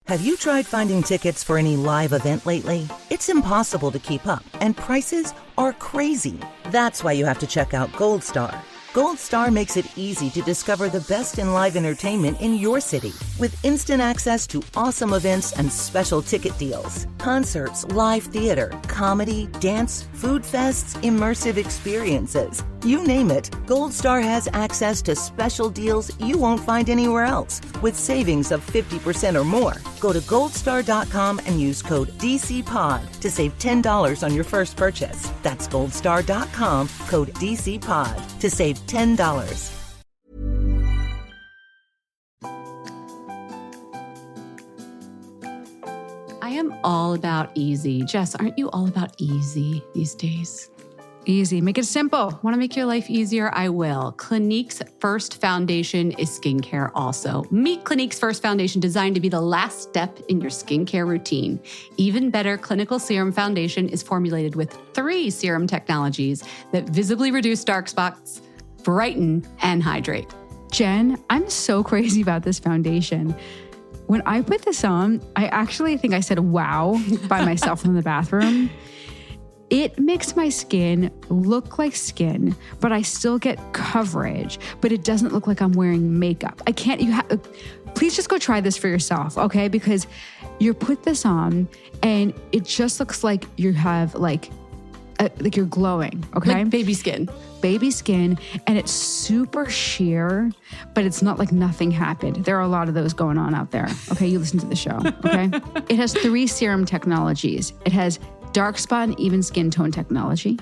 Have you tried finding tickets for any live event lately? It's impossible to keep up, and prices are crazy. That's why you have to check out Gold Star. Gold Star makes it easy to discover the best in live entertainment in your city with instant access to awesome events and special ticket deals. Concerts, live theater, comedy, dance, food fests, immersive experiences. You name it, Gold Star has access to special deals you won't find anywhere else with savings of 50% or more. Go to goldstar.com and use code DCPOD to save $10 on your first purchase. That's goldstar.com, code DCPOD to save $10. I am all about easy. Jess, aren't you all about easy these days? Easy. Make it simple. Want to make your life easier? I will. Clinique's first foundation is skincare also. Meet Clinique's first foundation, designed to be the last step in your skincare routine. Even better, Clinical Serum Foundation is formulated with 3 serum technologies that visibly reduce dark spots, brighten, and hydrate. Jen, I'm so crazy about this foundation. When I put this on, I actually think I said wow by myself in the bathroom. It makes my skin look like skin, but I still get coverage, but it doesn't look like I'm wearing makeup. Please just go try this for yourself, okay? Because you put this on and it just looks like you have like you're glowing, okay? Like baby skin. Baby skin, and it's super sheer, but it's not like nothing happened. There are a lot of those going on out there. Okay, you listen to the show, okay? It has 3 serum technologies. It has dark spot and even skin tone technology.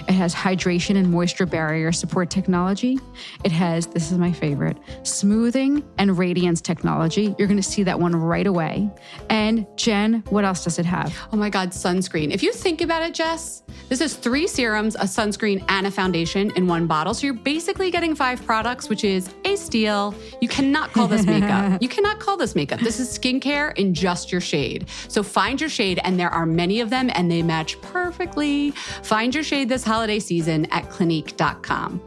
It has hydration and moisture barrier support technology. It has, this is my favorite, smoothing and radiance technology. You're going to see that one right away. And Jen, what else does it have? Oh my God, sunscreen. If you think about it, Jess, this is 3 serums, a sunscreen, and a foundation in one bottle. So you're basically getting 5 products, which is a steal. You cannot call this makeup. You cannot call this makeup. This is skincare in just your shade. So find your shade, and there are many of them, and they match perfectly. Find your shade this holiday season at Clinique.com.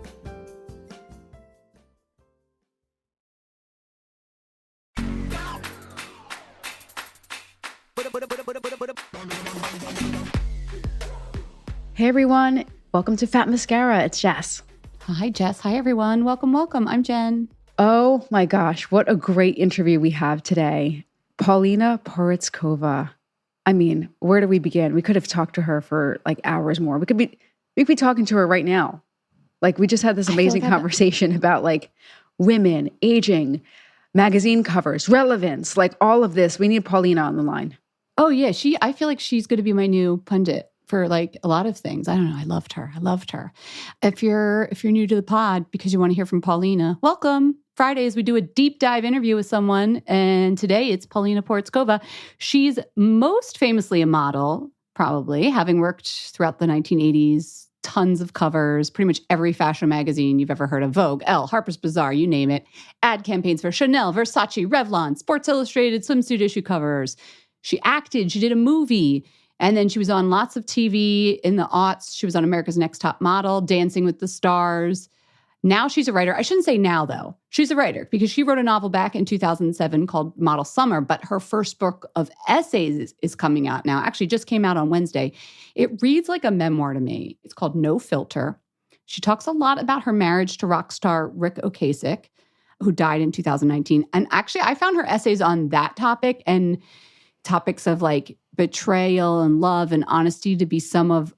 Hey everyone, welcome to Fat Mascara. It's Jess. Hi, Jess. Hi, everyone. Welcome, welcome. I'm Jen. Oh my gosh, what a great interview we have today. Paulina Porizkova. I mean, where do we begin? We could have talked to her for like hours more. We could be talking to her right now. Like, we just had this amazing conversation about like women, aging, magazine covers, relevance, like all of this. We need Paulina on the line. Oh yeah, I feel like she's going to be my new pundit for like a lot of things. I don't know. I loved her. If you're new to the pod because you want to hear from Paulina, welcome. Fridays, we do a deep dive interview with someone. And today it's Paulina Porizkova. She's most famously a model, probably, having worked throughout the 1980s, tons of covers, pretty much every fashion magazine you've ever heard of: Vogue, Elle, Harper's Bazaar, you name it. Ad campaigns for Chanel, Versace, Revlon, Sports Illustrated, swimsuit issue covers. She acted, she did a movie, and then she was on lots of TV in the aughts. She was on America's Next Top Model, Dancing with the Stars. Now she's a writer. I shouldn't say now, though. She's a writer because she wrote a novel back in 2007 called Model Summer, but her first book of essays is coming out now. Actually, just came out on Wednesday. It reads like a memoir to me. It's called No Filter. She talks a lot about her marriage to rock star Rick Ocasek, who died in 2019. And actually, I found her essays on that topic and topics of like betrayal and love and honesty to be some of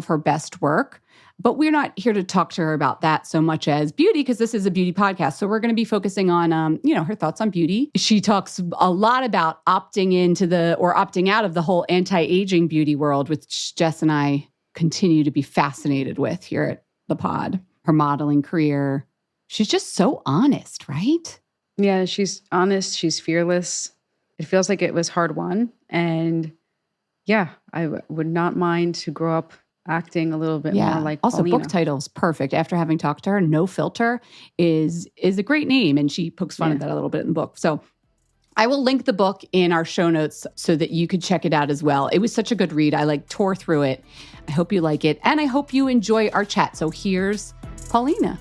her best work. But we're not here to talk to her about that so much as beauty, because this is a beauty podcast. So we're going to be focusing on, her thoughts on beauty. She talks a lot about opting out of the whole anti-aging beauty world, which Jess and I continue to be fascinated with here at the pod. Her modeling career. She's just so honest, right? Yeah, she's honest. She's fearless. It feels like it was hard won. And yeah, I would not mind to grow up acting a little bit more like also Paulina. Book title's perfect. After having talked to her, No Filter is a great name, and she pokes fun at that a little bit in the book. So I will link the book in our show notes so that you could check it out as well. It was such a good read. I tore through it. I hope you like it, and I hope you enjoy our chat. So here's Paulina.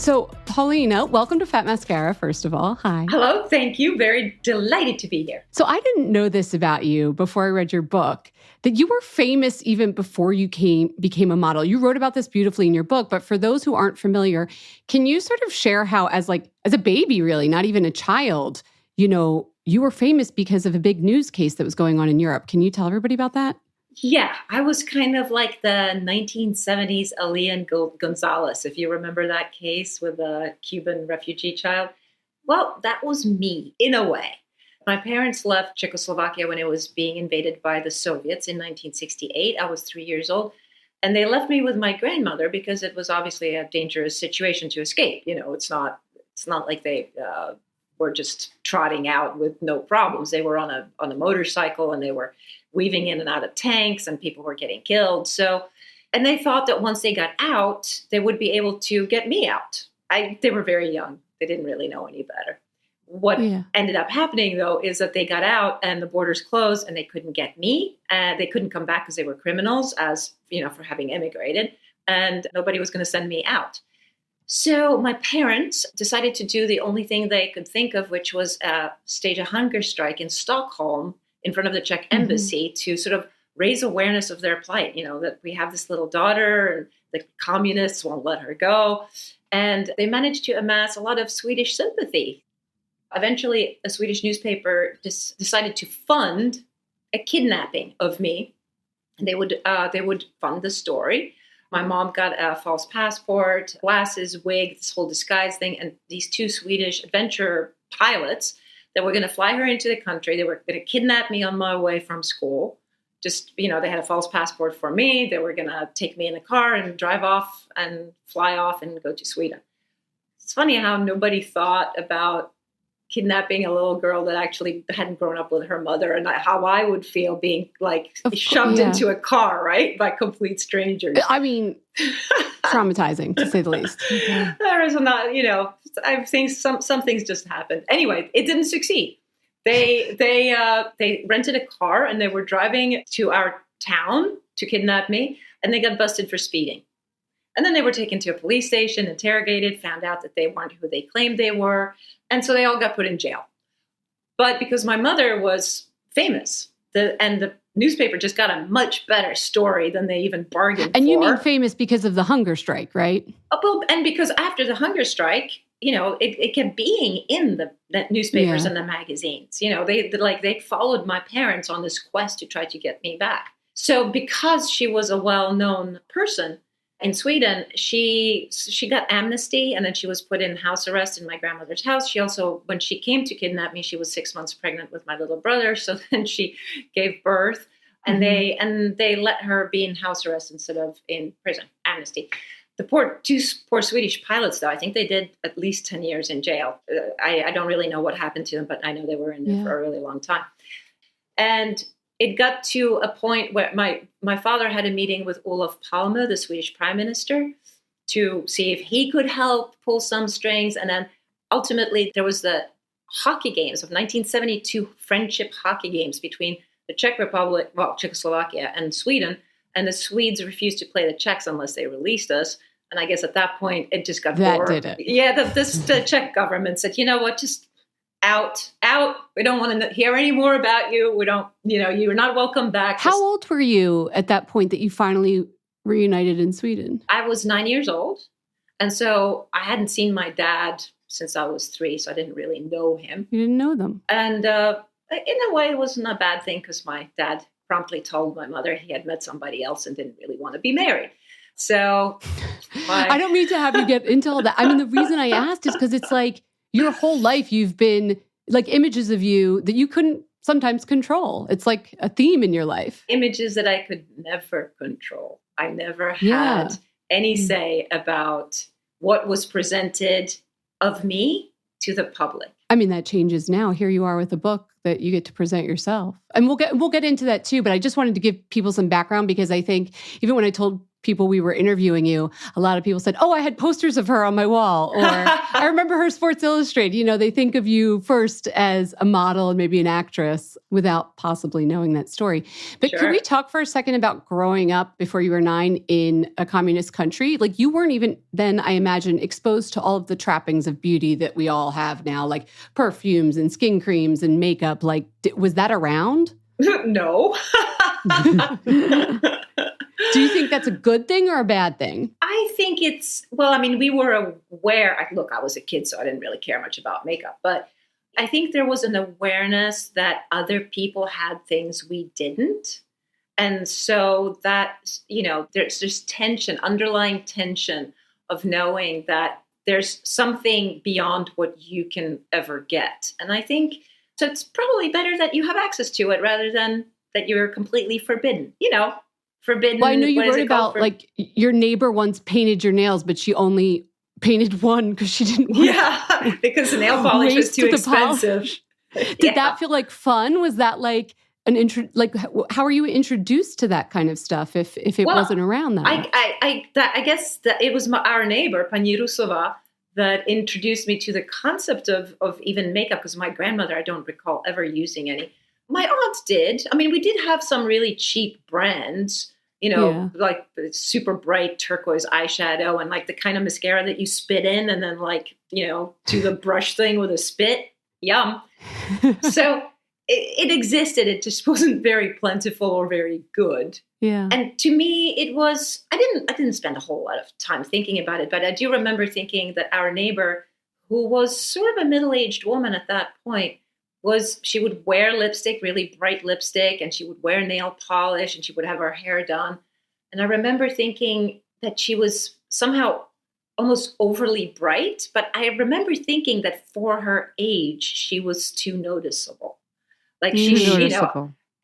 So Paulina, welcome to Fat Mascara, first of all. Hi. Hello, thank you. Very delighted to be here. So I didn't know this about you before I read your book, that you were famous even before you became a model. You wrote about this beautifully in your book, but for those who aren't familiar, can you sort of share how as a baby, really, not even a child, you were famous because of a big news case that was going on in Europe. Can you tell everybody about that? Yeah, I was kind of like the 1970s Elian Gonzalez, if you remember that case with the Cuban refugee child. Well, that was me, in a way. My parents left Czechoslovakia when it was being invaded by the Soviets in 1968. I was 3 years old. And they left me with my grandmother because it was obviously a dangerous situation to escape. It's not like they were just trotting out with no problems. They were on a motorcycle, and they were weaving in and out of tanks, and people were getting killed. And they thought that once they got out, they would be able to get me out. They were very young. They didn't really know any better. What ended up happening, though, is that they got out and the borders closed and they couldn't get me. They couldn't come back because they were criminals, for having immigrated, and nobody was going to send me out. So my parents decided to do the only thing they could think of, which was stage a hunger strike in Stockholm in front of the Czech embassy to sort of raise awareness of their plight, that we have this little daughter and the communists won't let her go. And they managed to amass a lot of Swedish sympathy. Eventually, a Swedish newspaper decided to fund a kidnapping of me. And they would fund the story. My mom got a false passport, glasses, wig, this whole disguise thing, and these two Swedish adventure pilots that were going to fly her into the country. They were going to kidnap me on my way from school. They had a false passport for me. They were going to take me in a car and drive off and fly off and go to Sweden. It's funny how nobody thought about kidnapping a little girl that actually hadn't grown up with her mother, and how I would feel being shoved into a car, right, by complete strangers. I mean, traumatizing to say the least. There is not, I think some things just happened. Anyway, it didn't succeed. They rented a car and they were driving to our town to kidnap me, and they got busted for speeding. And then they were taken to a police station, interrogated, found out that they weren't who they claimed they were. And so they all got put in jail. But because my mother was famous, the newspaper just got a much better story than they even bargained for. And you mean famous because of the hunger strike, right? Well, and because after the hunger strike, it kept being in the newspapers and the magazines. They followed my parents on this quest to try to get me back. So because she was a well-known person in Sweden, she got amnesty, and then she was put in house arrest in my grandmother's house. She also, when she came to kidnap me, she was 6 months pregnant with my little brother. So then she gave birth, and they let her be in house arrest instead of in prison. Amnesty. The two poor Swedish pilots, though, I think they did at least 10 years in jail. I don't really know what happened to them, but I know they were in there for a really long time. And it got to a point where my father had a meeting with Olof Palme, the Swedish prime minister, to see if he could help pull some strings. And then ultimately there was the hockey games of 1972, friendship hockey games between the Czech Republic, Czechoslovakia and Sweden. And the Swedes refused to play the Czechs unless they released us. And I guess at that point it just got bored. That did it. Yeah, the Czech government said, you know what, just out. We don't want to hear any more about you. We don't, you're not welcome back. How old were you at that point that you finally reunited in Sweden? I was 9 years old. And so I hadn't seen my dad since I was 3, so I didn't really know him. You didn't know them. And in a way, it wasn't a bad thing because my dad promptly told my mother he had met somebody else and didn't really want to be married. So I don't mean to have you get into all that. I mean, the reason I asked is because it's like your whole life you've been like images of you that you couldn't sometimes control. It's like a theme in your life. Images that I could never control. I never had any say about what was presented of me to the public. I mean, that changes now. Here you are with a book that you get to present yourself. And we'll get into that too, but I just wanted to give people some background because I think even when I told people we were interviewing you, a lot of people said, oh, I had posters of her on my wall. Or I remember her Sports Illustrated. You know, they think of you first as a model and maybe an actress without possibly knowing that story. But Sure. Can we talk for a second about growing up before you were 9 in a communist country? Like you weren't even then, I imagine, exposed to all of the trappings of beauty that we all have now, like perfumes and skin creams and makeup. Like, was that around? No. Do you think that's a good thing or a bad thing? I think well, I mean, we were aware. Look, I was a kid, so I didn't really care much about makeup. But I think there was an awareness that other people had things we didn't. And so that, there's just tension, underlying tension of knowing that there's something beyond what you can ever get. And I think, so it's probably better that you have access to it rather than that you're completely forbidden, forbidden. Well, I know you wrote about like your neighbor once painted your nails, but she only painted one because she didn't want Yeah, because the nail polish was too expensive. Did that feel like fun? Was that like how were you introduced to that kind of stuff if it wasn't around that? I guess that it was our neighbor, Pani Rusova, that introduced me to the concept of even makeup, because my grandmother, I don't recall ever using any. My aunt did. I mean, we did have some really cheap brands, like super bright turquoise eyeshadow and like the kind of mascara that you spit in and then do the brush thing with a spit. Yum. So it existed. It just wasn't very plentiful or very good. Yeah. And to me, it was, I didn't spend a whole lot of time thinking about it, but I do remember thinking that our neighbor, who was sort of a middle-aged woman at that point, she would wear lipstick, really bright lipstick, and she would wear nail polish, and she would have her hair done. And I remember thinking that she was somehow almost overly bright, but I remember thinking that for her age, she was too noticeable. Like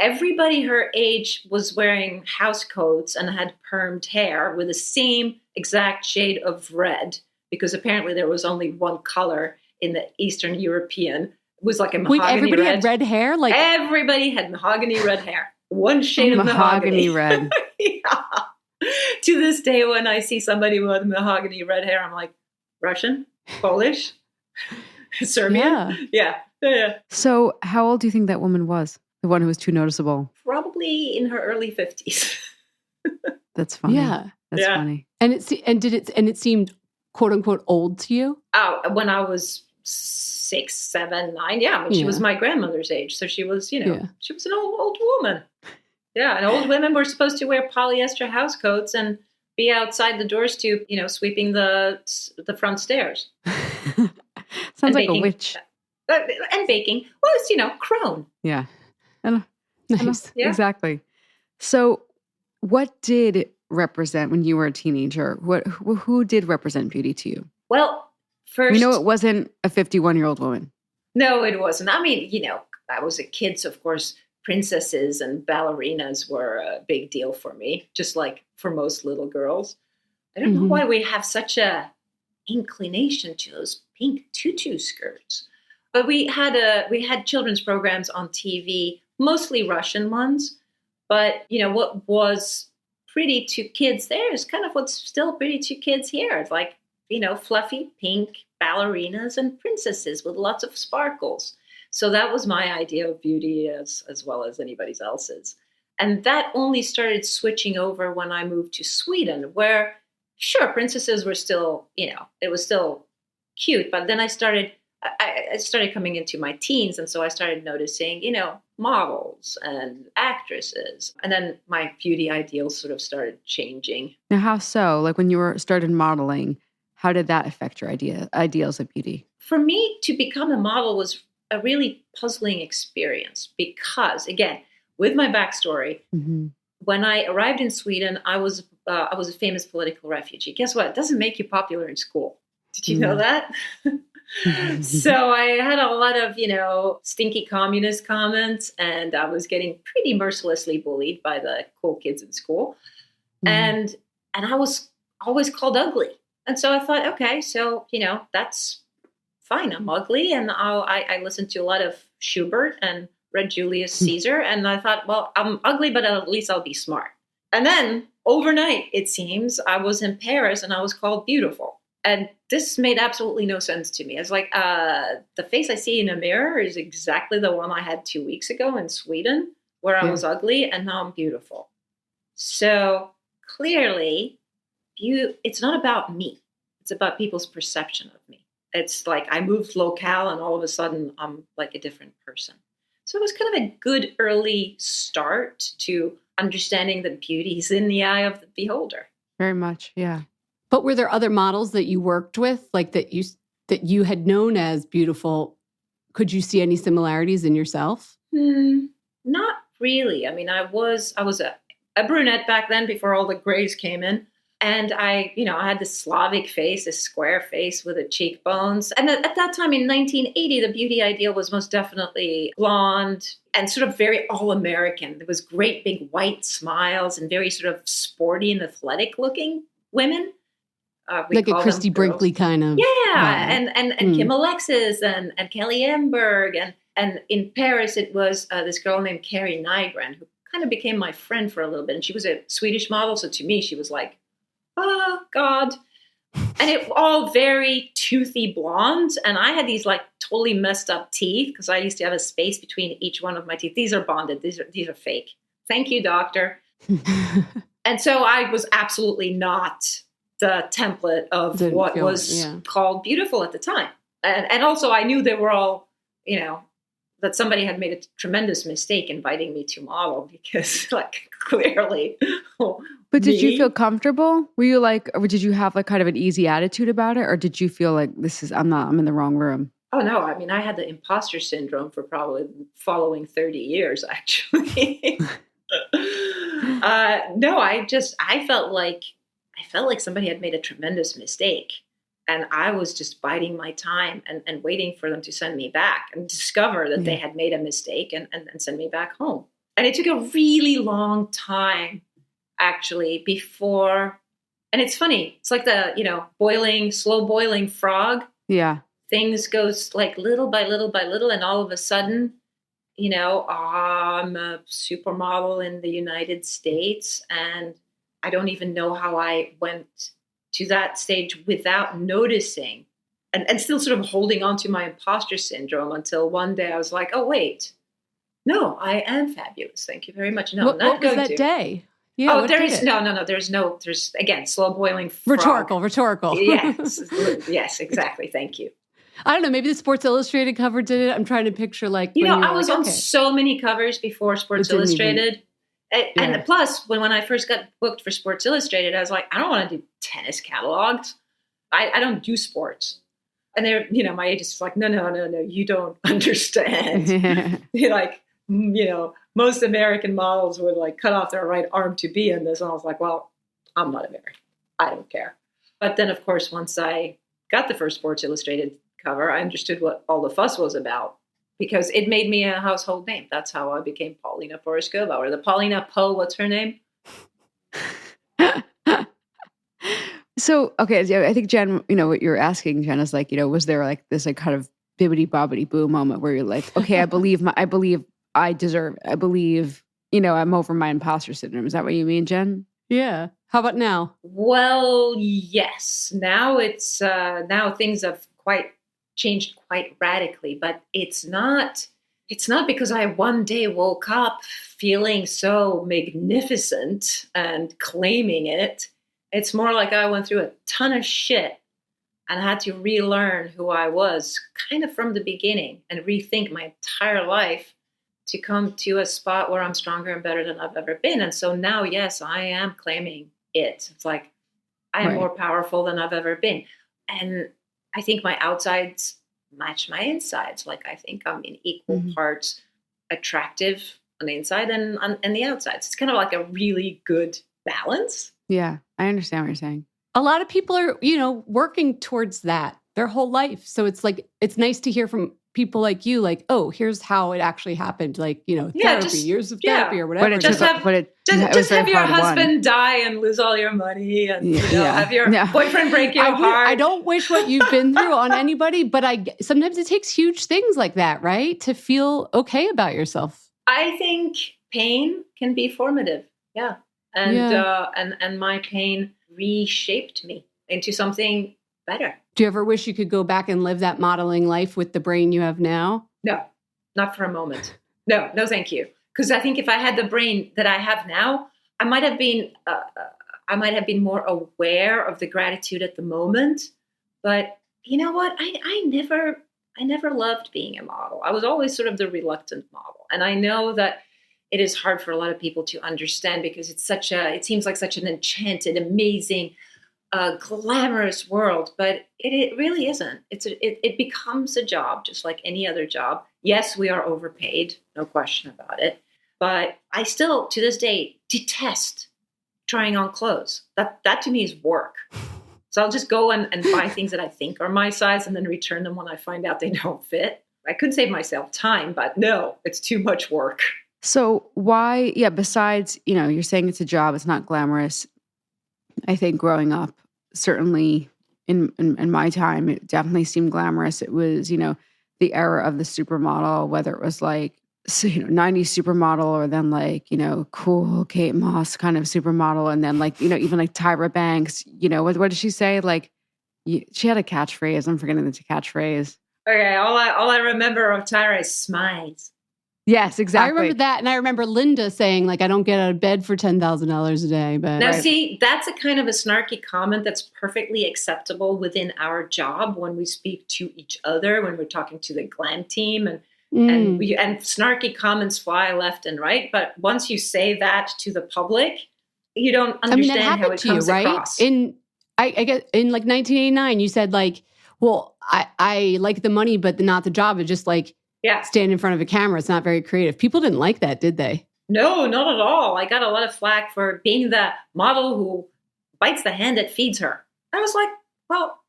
everybody her age was wearing house coats and had permed hair with the same exact shade of red, because apparently there was only one color in the Eastern European. It was like a mahogany red. Everybody had red hair? Like everybody had mahogany red hair. One shade of mahogany red. Yeah. To this day, when I see somebody with mahogany red hair, I'm like, Russian, Polish, Serbian. Yeah. So how old do you think that woman was? The one who was too noticeable? Probably in her early 50s. That's funny. Yeah. That's funny. And it seemed quote unquote old to you? Oh, when I was 6, 7, 9. Yeah. I mean, she was my grandmother's age. So she was, she was an old woman. Yeah. And old women were supposed to wear polyester house coats and be outside the doors to, sweeping the front stairs. Sounds like a witch. And baking. Well, it's, crone. Yeah. Nice. Yeah. Exactly. So what did represent when you were a teenager? Who did represent beauty to you? Well, first, we know it wasn't a 51-year-old woman. No, it wasn't. I mean, I was a kid, so of course, princesses and ballerinas were a big deal for me, just like for most little girls. I don't know why we have such a inclination to those pink tutu skirts. But we had children's programs on TV, mostly Russian ones. But, what was pretty to kids there is kind of what's still pretty to kids here. It's like, fluffy pink ballerinas and princesses with lots of sparkles. So that was my idea of beauty as well as anybody else's. And that only started switching over when I moved to Sweden, where, sure, princesses were still, it was still cute. But then I started coming into my teens. And so I started noticing, models and actresses. And then my beauty ideals sort of started changing. Now, how so? Like when you started modeling, how did that affect your ideals of beauty? For me, to become a model was a really puzzling experience because, again, with my backstory, when I arrived in Sweden, I was a famous political refugee. Guess what? It doesn't make you popular in school. Did you know that? So I had a lot of, stinky communist comments, and I was getting pretty mercilessly bullied by the cool kids in school. And I was always called ugly. And so I thought, okay, so, that's fine. I'm ugly. And I listened to a lot of Schubert and read Julius Caesar. And I thought, well, I'm ugly, but at least I'll be smart. And then overnight, it seems, I was in Paris and I was called beautiful. And this made absolutely no sense to me. It's like, the face I see in a mirror is exactly the one I had 2 weeks ago in Sweden, where I was ugly, and now I'm beautiful. So clearly, it's not about me. It's about people's perception of me. It's like I moved locale and all of a sudden I'm like a different person. So it was kind of a good early start to understanding that beauty is in the eye of the beholder. Very much, yeah. But were there other models that you worked with, like that you had known as beautiful? Could you see any similarities in yourself? Not really. I mean, I was a brunette back then before all the grays came in. And I had this Slavic face, this square face with the cheekbones. And at that time in 1980, the beauty ideal was most definitely blonde and sort of very all-American. There was great big white smiles and very sort of sporty and athletic looking women. Like a Christy Brinkley kind of. Yeah, and Kim Alexis and Kelly Emberg. And in Paris, it was this girl named Carrie Nygren, who kind of became my friend for a little bit. And she was a Swedish model. So to me, she was like, oh, God. And it all very toothy blonde. And I had these like totally messed up teeth because I used to have a space between each one of my teeth. These are bonded. These are fake. Thank you, doctor. And so I was absolutely not the template of what was called beautiful at the time. And also I knew they were all, that somebody had made a tremendous mistake inviting me to model because like clearly. But did you feel comfortable? Were you like, or did you have like kind of an easy attitude about it? Or did you feel like I'm in the wrong room? Oh no. I mean, I had the imposter syndrome for probably following 30 years actually. No, I felt like somebody had made a tremendous mistake. And I was just biding my time and waiting for them to send me back and discover that they had made a mistake and send me back home. And it took a really long time, actually, before. And it's funny. It's like the, slow boiling frog. Yeah. Things go like little by little by little. And all of a sudden, I'm a supermodel in the United States. And I don't even know how I went to that stage without noticing and still sort of holding on to my imposter syndrome until one day I was like, oh, wait, no, I am fabulous. Thank you very much. No, I'm not what was going that to. Day? Yeah, No. There's again, slow boiling frog. Rhetorical. Yes, exactly. Thank you. I don't know. Maybe the Sports Illustrated cover did it. I'm trying to picture like, I was on so many covers before Sports Illustrated. And plus, when I first got booked for Sports Illustrated, I was like, I don't want to do tennis catalogs. I don't do sports. And they're, my agent's just like, no, you don't understand. Like, most American models would like cut off their right arm to be in this. And I was like, well, I'm not American. I don't care. But then, of course, once I got the first Sports Illustrated cover, I understood what all the fuss was about. Because it made me a household name. That's how I became Paulina Porizkova, or the Paulina what's her name? So, okay, I think Jen, what you're asking, Jen, is like, was there like this like kind of bibbity bobbity boo moment where you're like, okay, I believe I deserve it. I believe, I'm over my imposter syndrome. Is that what you mean, Jen? Yeah. How about now? Well, yes. Now now things have changed quite radically, but it's not because I one day woke up feeling so magnificent and claiming it. It's more like I went through a ton of shit and had to relearn who I was kind of from the beginning and rethink my entire life to come to a spot where I'm stronger and better than I've ever been. And so now, yes, I am claiming it. It's like I am more powerful than I've ever been. And I think my outsides match my insides. Like I think I'm in equal parts attractive on the inside and the outsides. It's kind of like a really good balance. Yeah, I understand what you're saying. A lot of people are, working towards that their whole life. So it's like, it's nice to hear from people like you, like, oh, here's how it actually happened. Like, therapy, years of therapy or whatever. But just have your husband die and lose all your money and have your boyfriend break your heart. I don't wish what you've been through on anybody, but sometimes it takes huge things like that, right? To feel okay about yourself. I think pain can be formative. Yeah. and my pain reshaped me into something better. Do you ever wish you could go back and live that modeling life with the brain you have now? No, not for a moment. No, thank you. Because I think if I had the brain that I have now, I might have been more aware of the gratitude at the moment. But you know what? I never loved being a model. I was always sort of the reluctant model, and I know that it is hard for a lot of people to understand because it seems like such an enchanted, amazing, glamorous world, but it really isn't. It becomes a job just like any other job. Yes, we are overpaid, no question about it. But I still, to this day, detest trying on clothes. That to me is work. So I'll just go and buy things that I think are my size and then return them when I find out they don't fit. I could save myself time, but no, it's too much work. So why, besides, you're saying it's a job, it's not glamorous. I think growing up, certainly in my time, it definitely seemed glamorous. It was, the era of the supermodel, whether it was like, 90s supermodel or then like, cool Kate Moss kind of supermodel. And then like, even like Tyra Banks, what did she say? Like she had a catchphrase. I'm forgetting the catchphrase. Okay. All I remember of Tyra is smiles. Yes, exactly. I remember that. And I remember Linda saying, like, I don't get out of bed for $10,000 a day. But now, see, that's a kind of a snarky comment that's perfectly acceptable within our job when we speak to each other, when we're talking to the glam team and snarky comments fly left and right. But once you say that to the public, you don't understand how it comes across. I guess in like 1989, you said like, well, I like the money, but not the job. It's just like, stand in front of a camera. It's not very creative. People didn't like that, did they? No, not at all. I got a lot of flack for being the model who bites the hand that feeds her. I was like, well,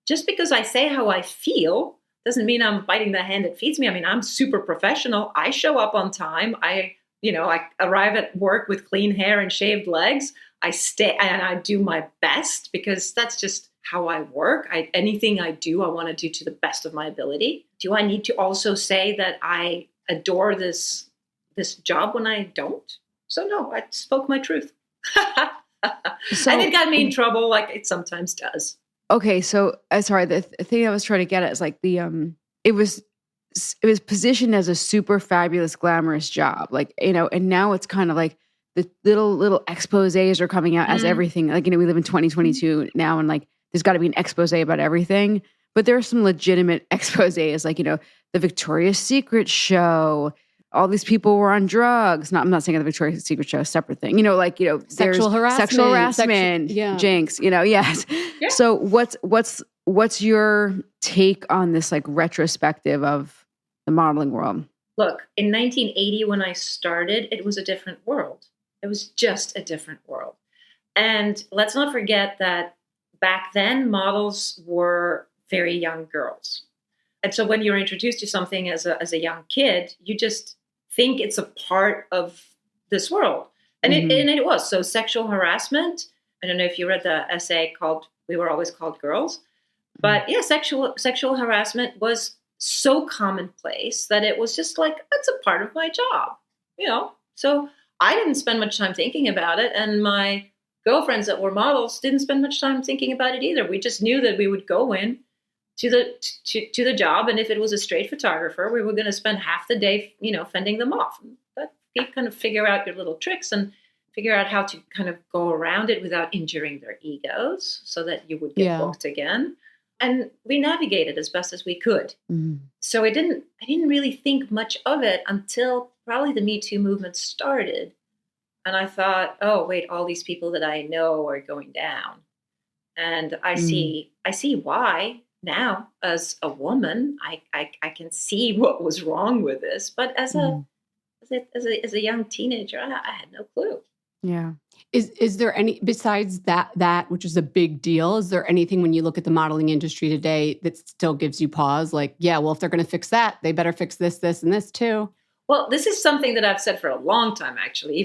just because I say how I feel doesn't mean I'm biting the hand that feeds me. I mean, I'm super professional. I show up on time. I arrive at work with clean hair and shaved legs. I stay and I do my best because that's just how I work. Anything I do, I want to do to the best of my ability. Do I need to also say that I adore this job when I don't? So no, I spoke my truth. And it got me in trouble like it sometimes does. Okay, so sorry, the thing I was trying to get at is like it was positioned as a super fabulous, glamorous job. Like, and now it's kind of like the little exposés are coming out as everything. Like, we live in 2022 now and like, there's got to be an expose about everything. But there are some legitimate exposés, like, the Victoria's Secret show. All these people were on drugs. I'm not saying the Victoria's Secret show, separate thing. Sexual harassment, jinx. Yes. Yeah. So what's your take on this like retrospective of the modeling world? Look, in 1980 when I started, it was a different world. It was just a different world. And let's not forget that back then, models were very young girls. And so when you're introduced to something as a young kid, you just think it's a part of this world. And it was. So sexual harassment, I don't know if you read the essay called We Were Always Called Girls, but sexual harassment was so commonplace that it was just like, that's a part of my job, So I didn't spend much time thinking about it. And my girlfriends that were models didn't spend much time thinking about it either. We just knew that we would go in to the job, and if it was a straight photographer, we were going to spend half the day, fending them off. But you kind of figure out your little tricks and figure out how to kind of go around it without injuring their egos, so that you would get booked again. And we navigated as best as we could. So I didn't really think much of it until probably the Me Too movement started. And I thought, oh, wait, all these people that I know are going down. And I see why now as a woman. I can see what was wrong with this. But as a young teenager, I had no clue. Yeah. Is there any, besides that, which is a big deal, is there anything when you look at the modeling industry today that still gives you pause? Like, yeah, well, if they're going to fix that, they better fix this, this, and this too. Well, this is something that I've said for a long time, actually,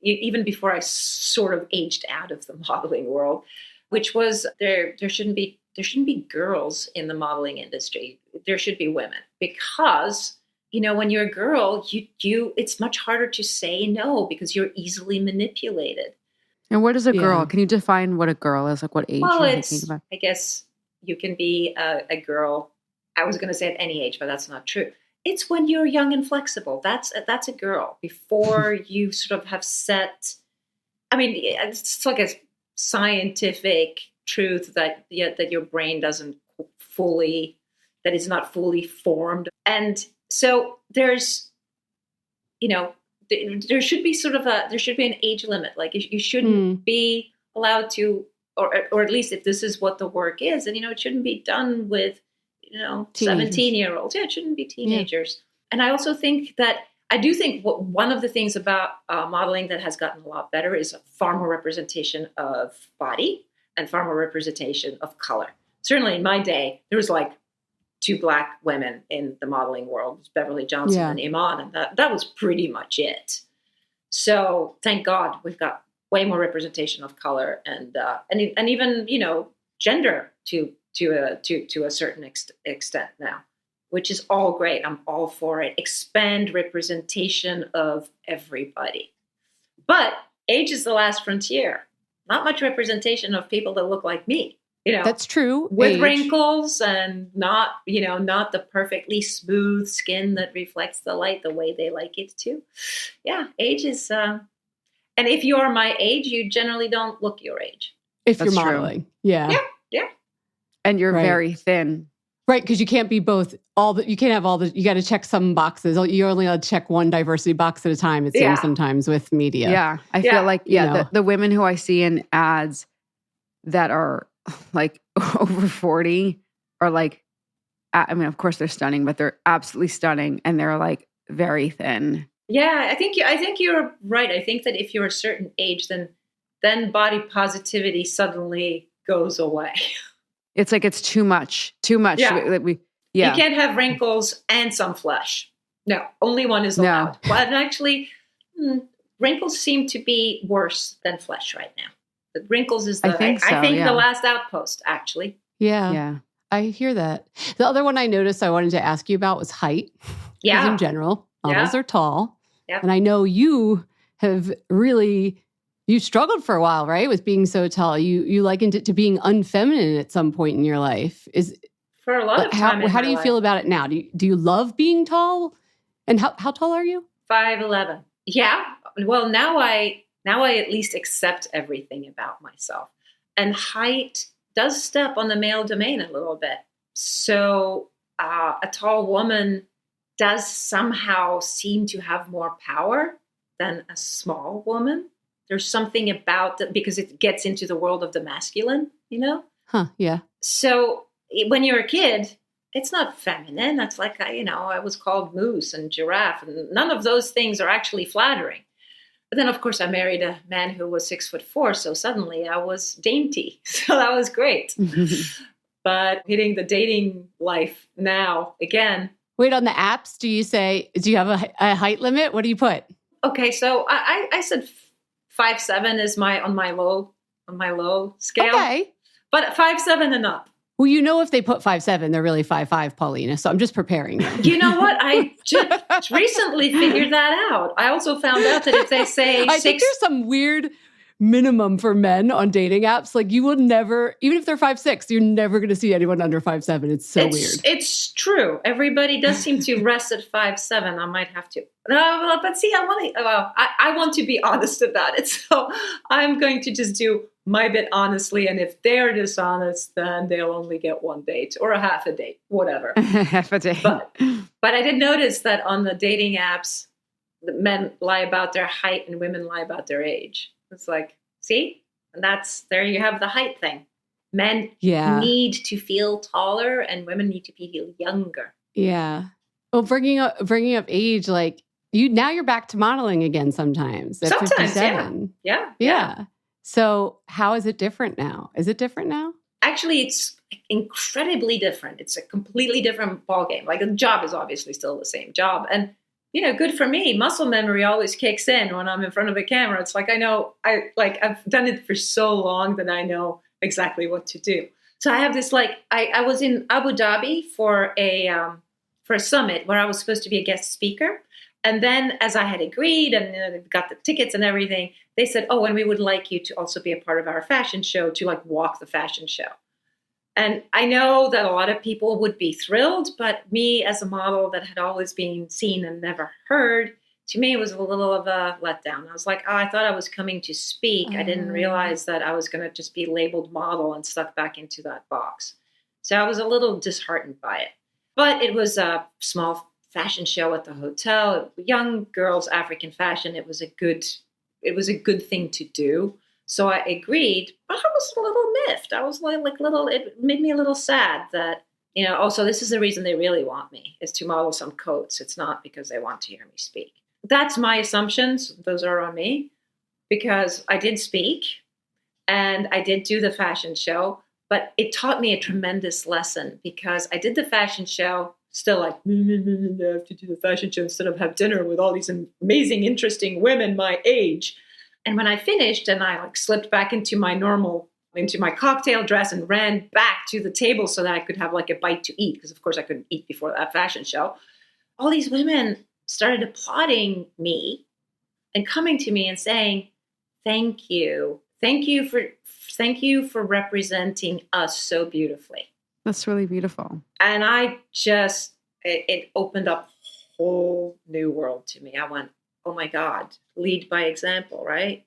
even before I sort of aged out of the modeling world, which was there shouldn't be girls in the modeling industry. There should be women, because when you're a girl, it's much harder to say no because you're easily manipulated. And what is a girl? Can you define what a girl is? Like what age Well, you're thinking about? I guess you can be a girl. I was going to say at any age, but that's not true. It's when you're young and flexible. That's a girl. Before you sort of have set, I mean, it's like a scientific truth that your brain doesn't fully, that is not fully formed. And so there's, there should be an age limit. Like you shouldn't be allowed to, or at least if this is what the work is, and it shouldn't be done with 17-year-olds. Yeah, it shouldn't be teenagers. Yeah. And I also think one of the things about modeling that has gotten a lot better is far more representation of body and far more representation of color. Certainly in my day, there was like 2 Black women in the modeling world, Beverly Johnson and Iman, and that was pretty much it. So thank God we've got way more representation of color and even gender to a certain extent now, which is all great. I'm all for it. Expand representation of everybody, but age is the last frontier. Not much representation of people that look like me. That's true. With age. Wrinkles and not the perfectly smooth skin that reflects the light the way they like it to. Yeah, age is, and if you're my age, you generally don't look your age. If That's you're modeling. True. Yeah. And you're very thin. Right, because you can't be both. You can't have all the. You got to check some boxes. You're only allowed to check one diversity box at a time. It seems sometimes with media. Yeah, I feel like the women who I see in ads that are like over 40 are like, I mean, of course they're stunning, but they're absolutely stunning, and they're like very thin. Yeah, I think you're right. I think that if you're a certain age, then body positivity suddenly goes away. It's like it's too much. Yeah. You can't have wrinkles and some flesh. No, only one is allowed. No. Well, and actually, wrinkles seem to be worse than flesh right now. The wrinkles is I think the last outpost, actually. Yeah. I hear that. The other one I noticed I wanted to ask you about was height. Yeah. In general, models are tall. Yeah. And I know you have really... You struggled for a while, right? With being so tall. You likened it to being unfeminine at some point in your life. For a lot of time. How do you feel about it now? Do you love being tall? And how tall are you? 5'11". Yeah. Well, now I at least accept everything about myself. And height does step on the male domain a little bit. So a tall woman does somehow seem to have more power than a small woman. There's something about that because it gets into the world of the masculine, Huh, yeah. So when you're a kid, it's not feminine. That's like, I was called moose and giraffe, and none of those things are actually flattering. But then, of course, I married a man who was 6'4", so suddenly I was dainty. So that was great. But hitting the dating life now, again. Wait, on the apps, do you have a height limit? What do you put? Okay, so I said 5'7" is on my low scale. Okay. But 5'7" and up. Well, if they put 5'7", they're really 5'5", Paulina. So I'm just preparing you. You know what? I just recently figured that out. I also found out that if they say I think there's some weird minimum for men on dating apps. Like you will never, even if they're 5'6", you're never going to see anyone under 5'7". It's weird. It's true. Everybody does seem to rest at 5'7". I might have to. No, but see, I want to be honest about it. So I'm going to just do my bit honestly. And if they're dishonest, then they'll only get one date or a half a date, whatever. Half a date. But I did notice that on the dating apps, the men lie about their height and women lie about their age. It's like, see? And there you have the height thing. Men need to feel taller and women need to feel younger. Yeah. Well, bringing up age, like now you're back to modeling again sometimes. Sometimes, 57. Yeah. So how is it different now? Is it different now? Actually, it's incredibly different. It's a completely different ballgame. Like the job is obviously still the same job. And good for me. Muscle memory always kicks in when I'm in front of a camera. It's like I've done it for so long that I know exactly what to do. So I have this I was in Abu Dhabi for for a summit where I was supposed to be a guest speaker. And then as I had agreed and got the tickets and everything, they said, oh, and we would like you to also be a part of our fashion show, to like walk the fashion show. And I know that a lot of people would be thrilled, but me as a model that had always been seen and never heard, to me, it was a little of a letdown. I was like, oh, I thought I was coming to speak. I didn't realize that I was going to just be labeled model and stuck back into that box. So I was a little disheartened by it. But it was a small fashion show at the hotel, young girls, African fashion. It was a good thing to do. So I agreed, but I was a little miffed. I was it made me a little sad that, also this is the reason they really want me, is to model some coats. It's not because they want to hear me speak. That's my assumptions. Those are on me, because I did speak and I did do the fashion show, but it taught me a tremendous lesson, because I did the fashion show still like, I have to do the fashion show instead of have dinner with all these amazing, interesting women my age. And when I finished and I like slipped back into my cocktail dress and ran back to the table so that I could have like a bite to eat, because of course I couldn't eat before that fashion show, all these women started applauding me and coming to me and saying, thank you for representing us so beautifully. That's really beautiful. And it opened up a whole new world to me. I went, oh my God, lead by example, right?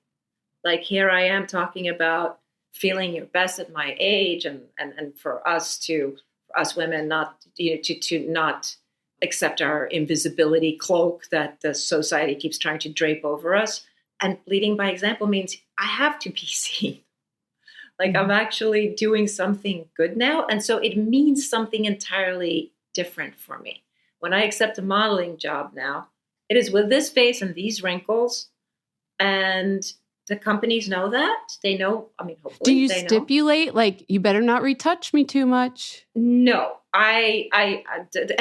Like here I am talking about feeling your best at my age, and for us women not to not accept our invisibility cloak that the society keeps trying to drape over us. And leading by example means I have to be seen. Like I'm actually doing something good now. And so it means something entirely different for me. When I accept a modeling job now, it is with this face and these wrinkles. And the companies know that. They know, hopefully Do you they stipulate, like, you better not retouch me too much? No. I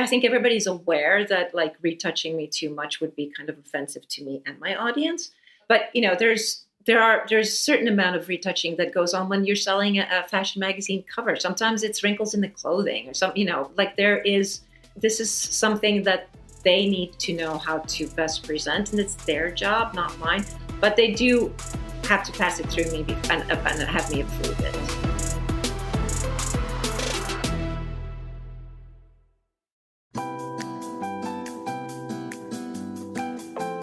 think everybody's aware that like retouching me too much would be kind of offensive to me and my audience. But, there's a certain amount of retouching that goes on when you're selling a fashion magazine cover. Sometimes it's wrinkles in the clothing or something, this is something that they need to know how to best present, and it's their job, not mine. But they do have to pass it through me and have me approve it.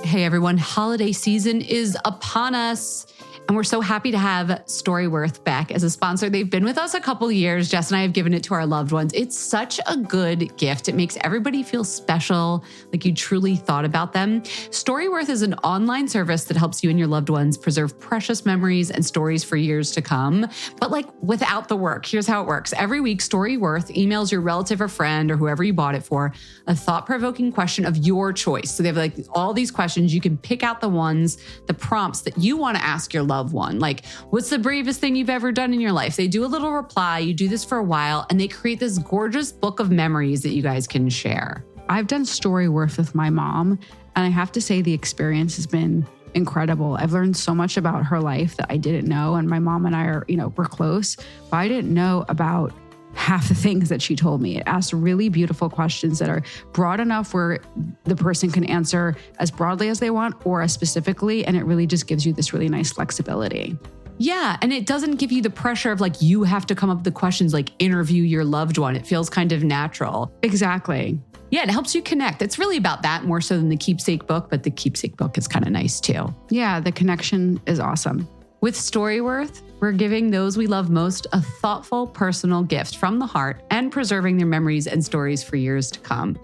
Hey everyone, holiday season is upon us. And we're so happy to have Storyworth back as a sponsor. They've been with us a couple of years. Jess and I have given it to our loved ones. It's such a good gift. It makes everybody feel special, like you truly thought about them. Storyworth is an online service that helps you and your loved ones preserve precious memories and stories for years to come, but like without the work. Here's how it works. Every week, Storyworth emails your relative or friend or whoever you bought it for a thought-provoking question of your choice. So they have like all these questions. You can pick out the prompts that you want to ask your loved one. Like, what's the bravest thing you've ever done in your life? They do a little reply. You do this for a while, and they create this gorgeous book of memories that you guys can share. I've done Storyworth with my mom, and I have to say the experience has been incredible. I've learned so much about her life that I didn't know, and my mom and I are, we're close, but I didn't know about half the things that she told me. It asked really beautiful questions that are broad enough where the person can answer as broadly as they want or as specifically, and it really just gives you this really nice flexibility. Yeah, and it doesn't give you the pressure of like you have to come up with the questions, like interview your loved one. It feels kind of natural. Exactly. Yeah, it helps you connect. It's really about that more so than the keepsake book, but the keepsake book is kind of nice too. Yeah, the connection is awesome. With Storyworth, we're giving those we love most a thoughtful, personal gift from the heart and preserving their memories and stories for years to come.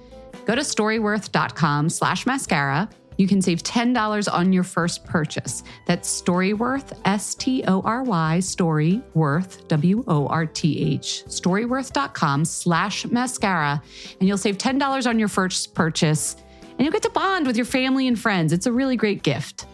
Go to storyworth.com/mascara. You can save $10 on your first purchase. That's Storyworth, STORY, Storyworth, WORTH, storyworth.com/mascara. And you'll save $10 on your first purchase. And you'll get to bond with your family and friends. It's a really great gift.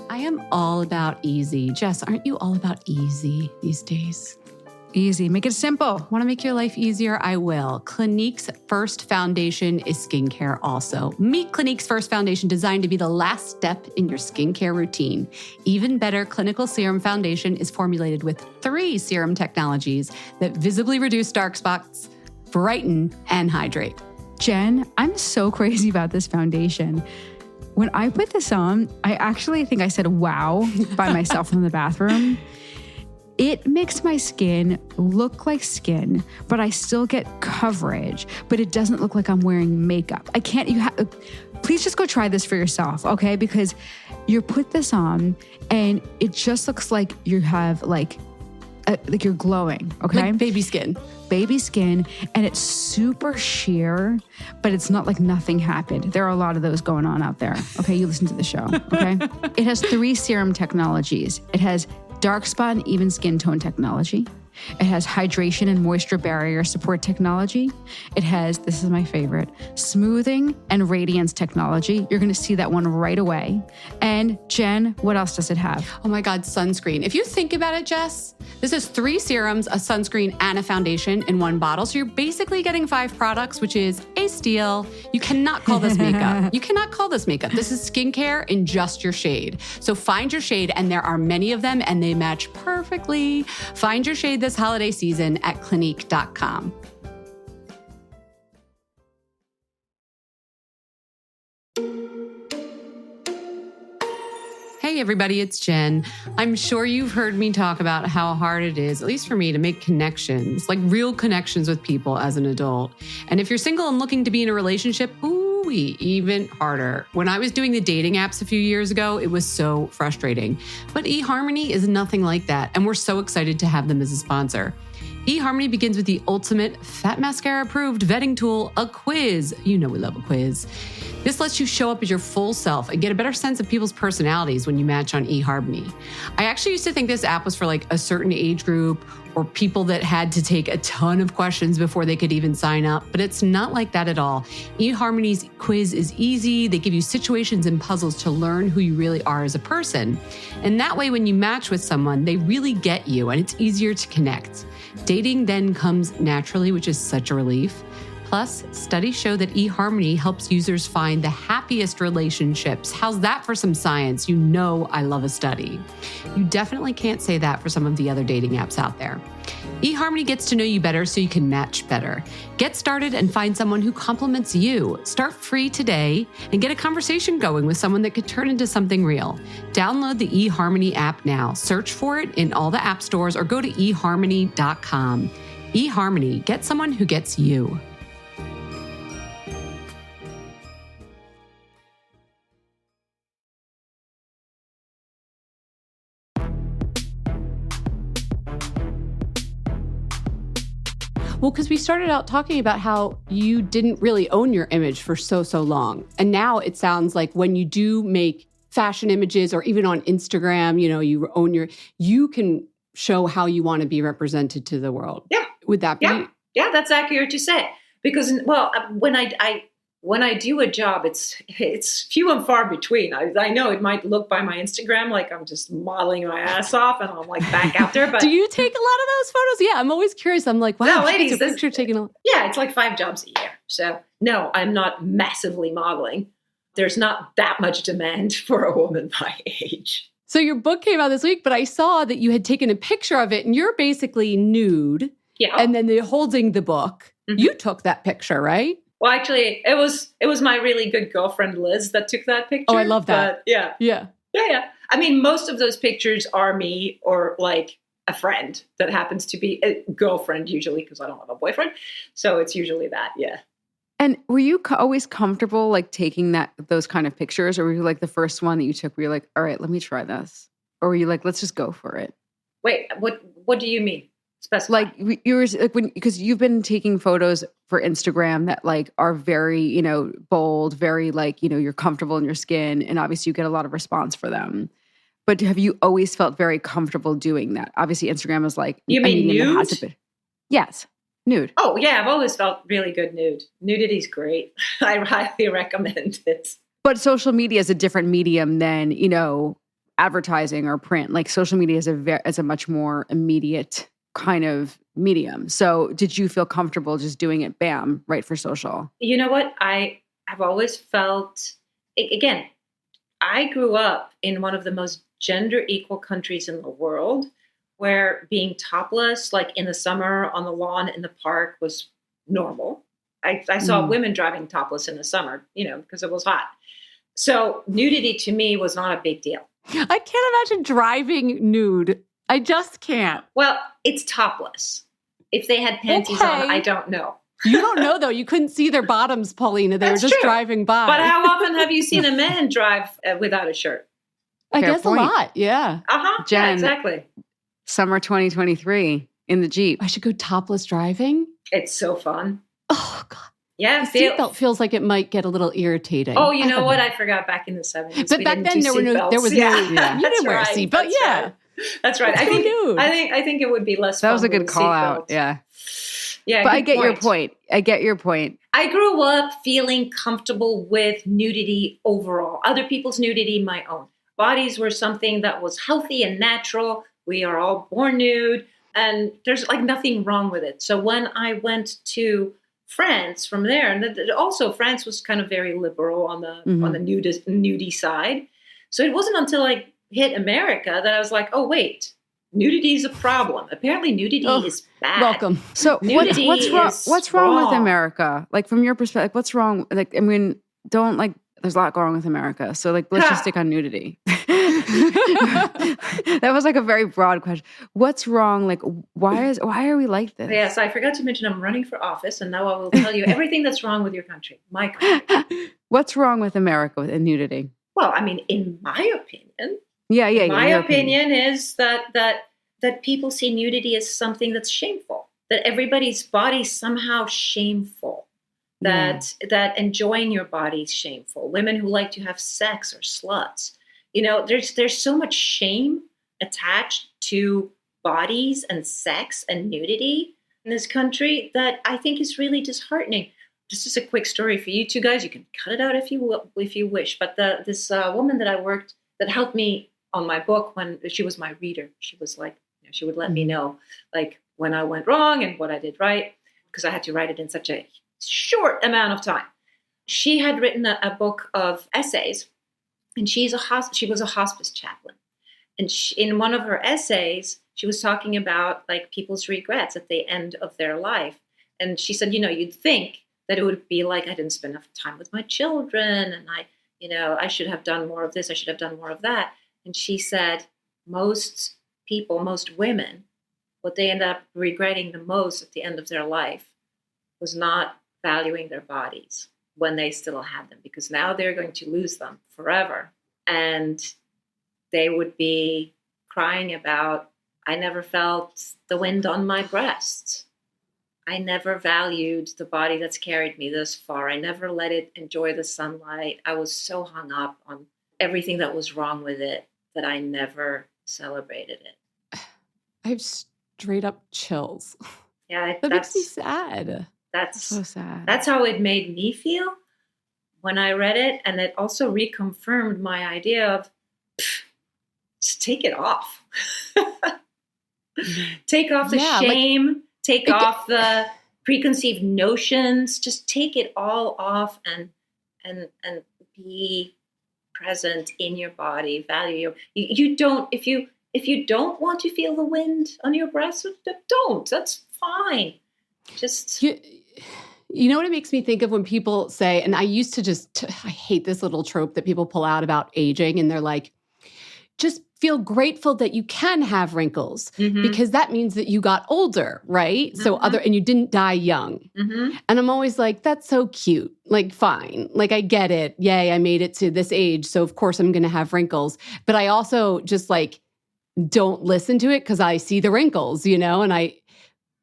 I am all about easy. Jess, aren't you all about easy these days? Easy. Make it simple. Want to make your life easier? I will. Clinique's First Foundation is skincare also. Meet Clinique's First Foundation, designed to be the last step in your skincare routine. Even better, Clinical Serum Foundation is formulated with 3 serum technologies that visibly reduce dark spots, brighten, and hydrate. Jen, I'm so crazy about this foundation. When I put this on, I actually think I said wow by myself in the bathroom. It makes my skin look like skin, but I still get coverage, but it doesn't look like I'm wearing makeup. Please just go try this for yourself, okay? Because you put this on and it just looks like you have like you're glowing, okay? Like baby skin. Baby skin, and it's super sheer, but it's not like nothing happened. There are a lot of those going on out there. Okay, you listen to the show, okay? It has 3 serum technologies. It has dark spot and even skin tone technology. It has hydration and moisture barrier support technology. It has, this is my favorite, smoothing and radiance technology. You're going to see that one right away. And Jen, what else does it have? Oh my God, sunscreen. If you think about it, Jess, this is 3 serums, a sunscreen, and a foundation in one bottle. So you're basically getting 5 products, which is a steal. You cannot call this makeup. You cannot call this makeup. This is skincare in just your shade. So find your shade, and there are many of them, and they match perfectly. Find your shade this holiday season at Clinique.com. Hey everybody, it's Jen. I'm sure you've heard me talk about how hard it is, at least for me, to make connections, like real connections with people as an adult. And if you're single and looking to be in a relationship, even harder. When I was doing the dating apps a few years ago, it was so frustrating. But eHarmony is nothing like that, and we're so excited to have them as a sponsor. eHarmony begins with the ultimate Fat Mascara approved vetting tool, a quiz. You know we love a quiz. This lets you show up as your full self and get a better sense of people's personalities when you match on eHarmony. I actually used to think this app was for like a certain age group or people that had to take a ton of questions before they could even sign up, but it's not like that at all. eHarmony's quiz is easy. They give you situations and puzzles to learn who you really are as a person. And that way, when you match with someone, they really get you and it's easier to connect. Dating then comes naturally, which is such a relief. Plus, studies show that eHarmony helps users find the happiest relationships. How's that for some science? You know I love a study. You definitely can't say that for some of the other dating apps out there. eHarmony gets to know you better so you can match better. Get started and find someone who compliments you. Start free today and get a conversation going with someone that could turn into something real. Download the eHarmony app now. Search for it in all the app stores or go to eHarmony.com. eHarmony, get someone who gets you. Well, because we started out talking about how you didn't really own your image for so long. And now it sounds like when you do make fashion images or even on Instagram, you own you can show how you want to be represented to the world. Yeah. Would that be? Yeah, that's accurate to say. Because, when I do a job, it's few and far between. I know it might look by my Instagram like I'm just modeling my ass off and I'm like back out there. But do you take a lot of those photos? Yeah, I'm always curious. I'm like, wow, no, ladies, a picture taken. Yeah, it's like 5 jobs a year. So no, I'm not massively modeling. There's not that much demand for a woman my age. So your book came out this week, but I saw that you had taken a picture of it and you're basically nude. Yeah. And then they're holding the book. Mm-hmm. You took that picture, right? Well, actually, it was my really good girlfriend, Liz, that took that picture. Oh, I love that. Yeah. I mean, most of those pictures are me or like a friend that happens to be a girlfriend usually because I don't have a boyfriend. So it's usually that, yeah. And were you always comfortable like taking those kind of pictures, or were you like the first one that you took where you're like, all right, let me try this? Or were you like, let's just go for it? Wait, what do you mean? Specify. Like you were like because you've been taking photos for Instagram that like are very, bold, very like, you're comfortable in your skin, and obviously you get a lot of response for them. But have you always felt very comfortable doing that? Obviously Instagram is like, you mean nude? Yes. Nude. Oh yeah. I've always felt really good nude. Nudity's great. I highly recommend it. But social media is a different medium than, advertising or print. Like social media is a much more immediate kind of medium. So did you feel comfortable just doing it, bam, right for social? You know what? I have always felt, again, I grew up in one of the most gender equal countries in the world, where being topless, like in the summer on the lawn in the park, was normal. I saw women driving topless in the summer, because it was hot. So nudity to me was not a big deal. I can't imagine driving nude. I just can't. Well, it's topless. If they had panties on, I don't know. You don't know, though. You couldn't see their bottoms, Paulina. They were just driving by. But how often have you seen a man drive without a shirt? I guess a lot, yeah. Jen, yeah, exactly. Summer 2023 in the Jeep. I should go topless driving? It's so fun. Oh, God. Yeah. The seatbelt feels like it might get a little irritating. Oh, you know what? I forgot back in the 70s. But back then there was no you didn't wear a seatbelt. Yeah. Right. That's right. I think it would be less fun. That was a good call out. Yeah. Yeah. But I get your point. I grew up feeling comfortable with nudity overall. Other people's nudity, my own. Bodies were something that was healthy and natural. We are all born nude, and there's like nothing wrong with it. So when I went to France from there, and also France was kind of very liberal on the nudie side. So it wasn't until I hit America that I was like, oh wait, nudity is a problem. Apparently nudity is bad. Welcome. So what's wrong with America? Like from your perspective, what's wrong? Like, I mean, there's a lot going on with America. So like, let's just stick on nudity. That was like a very broad question. What's wrong? Like, why are we like this? Yes, I forgot to mention I'm running for office, and now I will tell you everything that's wrong with your country, my country. What's wrong with America and nudity? Well, I mean, in my opinion, my opinion is that people see nudity as something that's shameful. That everybody's body's somehow shameful. That enjoying your body's shameful. Women who like to have sex are sluts. There's so much shame attached to bodies and sex and nudity in this country that I think is really disheartening. Just as a quick story for you two guys, you can cut it out if you wish. But this woman that helped me on my book, when she was my reader, she was like, she would let me know like when I went wrong and what I did right, because I had to write it in such a short amount of time. She had written a book of essays. And she was a hospice chaplain. And in one of her essays, she was talking about like people's regrets at the end of their life. And she said, you'd think that it would be like, I didn't spend enough time with my children. And I should have done more of this. I should have done more of that. And she said, most women, what they end up regretting the most at the end of their life was not valuing their bodies when they still had them, because now they're going to lose them forever. And they would be crying about, I never felt the wind on my breast. I never valued the body that's carried me this far. I never let it enjoy the sunlight. I was so hung up on everything that was wrong with it that I never celebrated it. I have straight up chills. Yeah, that makes me sad. That's so sad. That's how it made me feel when I read it. And it also reconfirmed my idea of just take it off. Take off the shame, take off the preconceived notions, just take it all off and be present in your body, value you don't, if you don't want to feel the wind on your breast, don't, that's fine. Just you know what it makes me think of when people say, and I used to I hate this little trope that people pull out about aging, and they're like, just feel grateful that you can have wrinkles because that means that you got older, right? Mm-hmm. So and you didn't die young. Mm-hmm. And I'm always like, that's so cute. Like, fine. Like, I get it. Yay, I made it to this age. So of course I'm going to have wrinkles. But I also just like, don't listen to it because I see the wrinkles,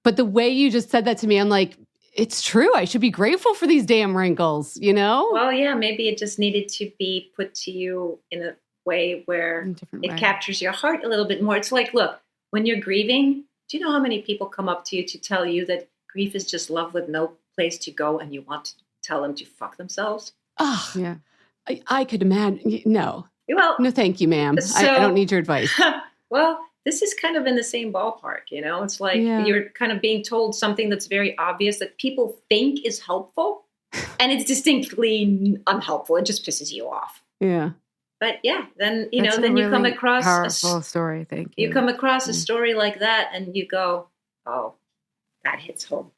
but the way you just said that to me, I'm like, it's true. I should be grateful for these damn wrinkles, Well, yeah, maybe it just needed to be put to you in a way where it captures your heart a little bit more. It's like, look, when you're grieving, do you know how many people come up to you to tell you that grief is just love with no place to go and you want to tell them to fuck themselves? Oh, yeah. I could imagine. No. Well, no, thank you, ma'am. I don't need your advice. Well, this is kind of in the same ballpark, It's like you're kind of being told something that's very obvious that people think is helpful, and it's distinctly unhelpful. It just pisses you off. Yeah. But yeah, then, That's then a you come really across powerful story. Thank you. You come across a story like that and you go, oh, that hits home.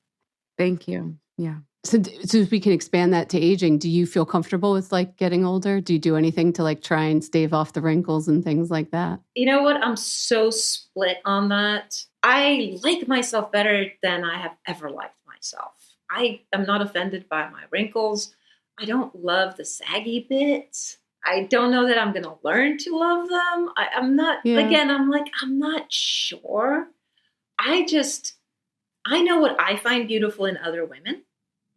Thank you. Yeah. So if we can expand that to aging, do you feel comfortable with like getting older? Do you do anything to like try and stave off the wrinkles and things like that? You know what? I'm so split on that. I like myself better than I have ever liked myself. I am not offended by my wrinkles. I don't love the saggy bits. I don't know that I'm going to learn to love them. I'm not, again, I'm not sure. I know what I find beautiful in other women.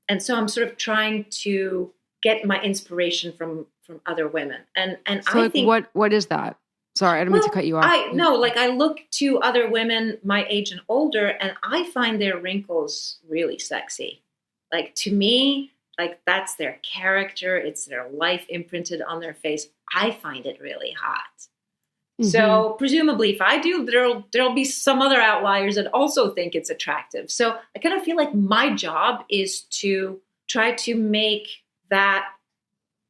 And so I'm sort of trying to get my inspiration from other women. And so I think what is that? Sorry, I don't mean to cut you off. I look to other women my age and older, and I find their wrinkles really sexy. Like, to me, like, that's their character. It's their life imprinted on their face. I find it really hot. Mm-hmm. So presumably if I do, there'll be some other outliers that also think it's attractive. So I kind of feel like my job is to try to make that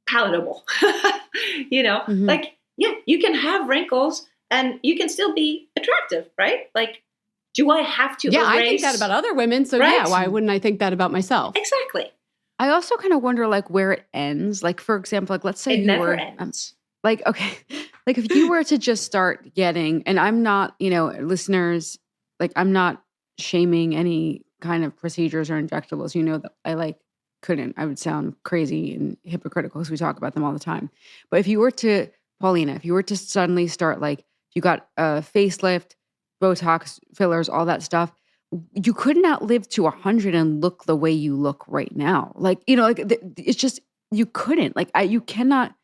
palatable. Mm-hmm. Like, yeah, you can have wrinkles and you can still be attractive, right? Like, do I have to erase? I think that about other women. So right? yeah, why wouldn't I think that about myself? Exactly. I also kind of wonder, like, where it ends. Like, for example, like, let's say it never ends. Like, okay, like if you were to just start getting, and I'm not, listeners, like, I'm not shaming any kind of procedures or injectables. That I I would sound crazy and hypocritical because we talk about them all the time. But if you were to, Paulina, if you were to suddenly start, like, you got a facelift, Botox, fillers, all that stuff, you could not live to 100 and look the way you look right now. Like, it's just, you couldn't, like, you cannot,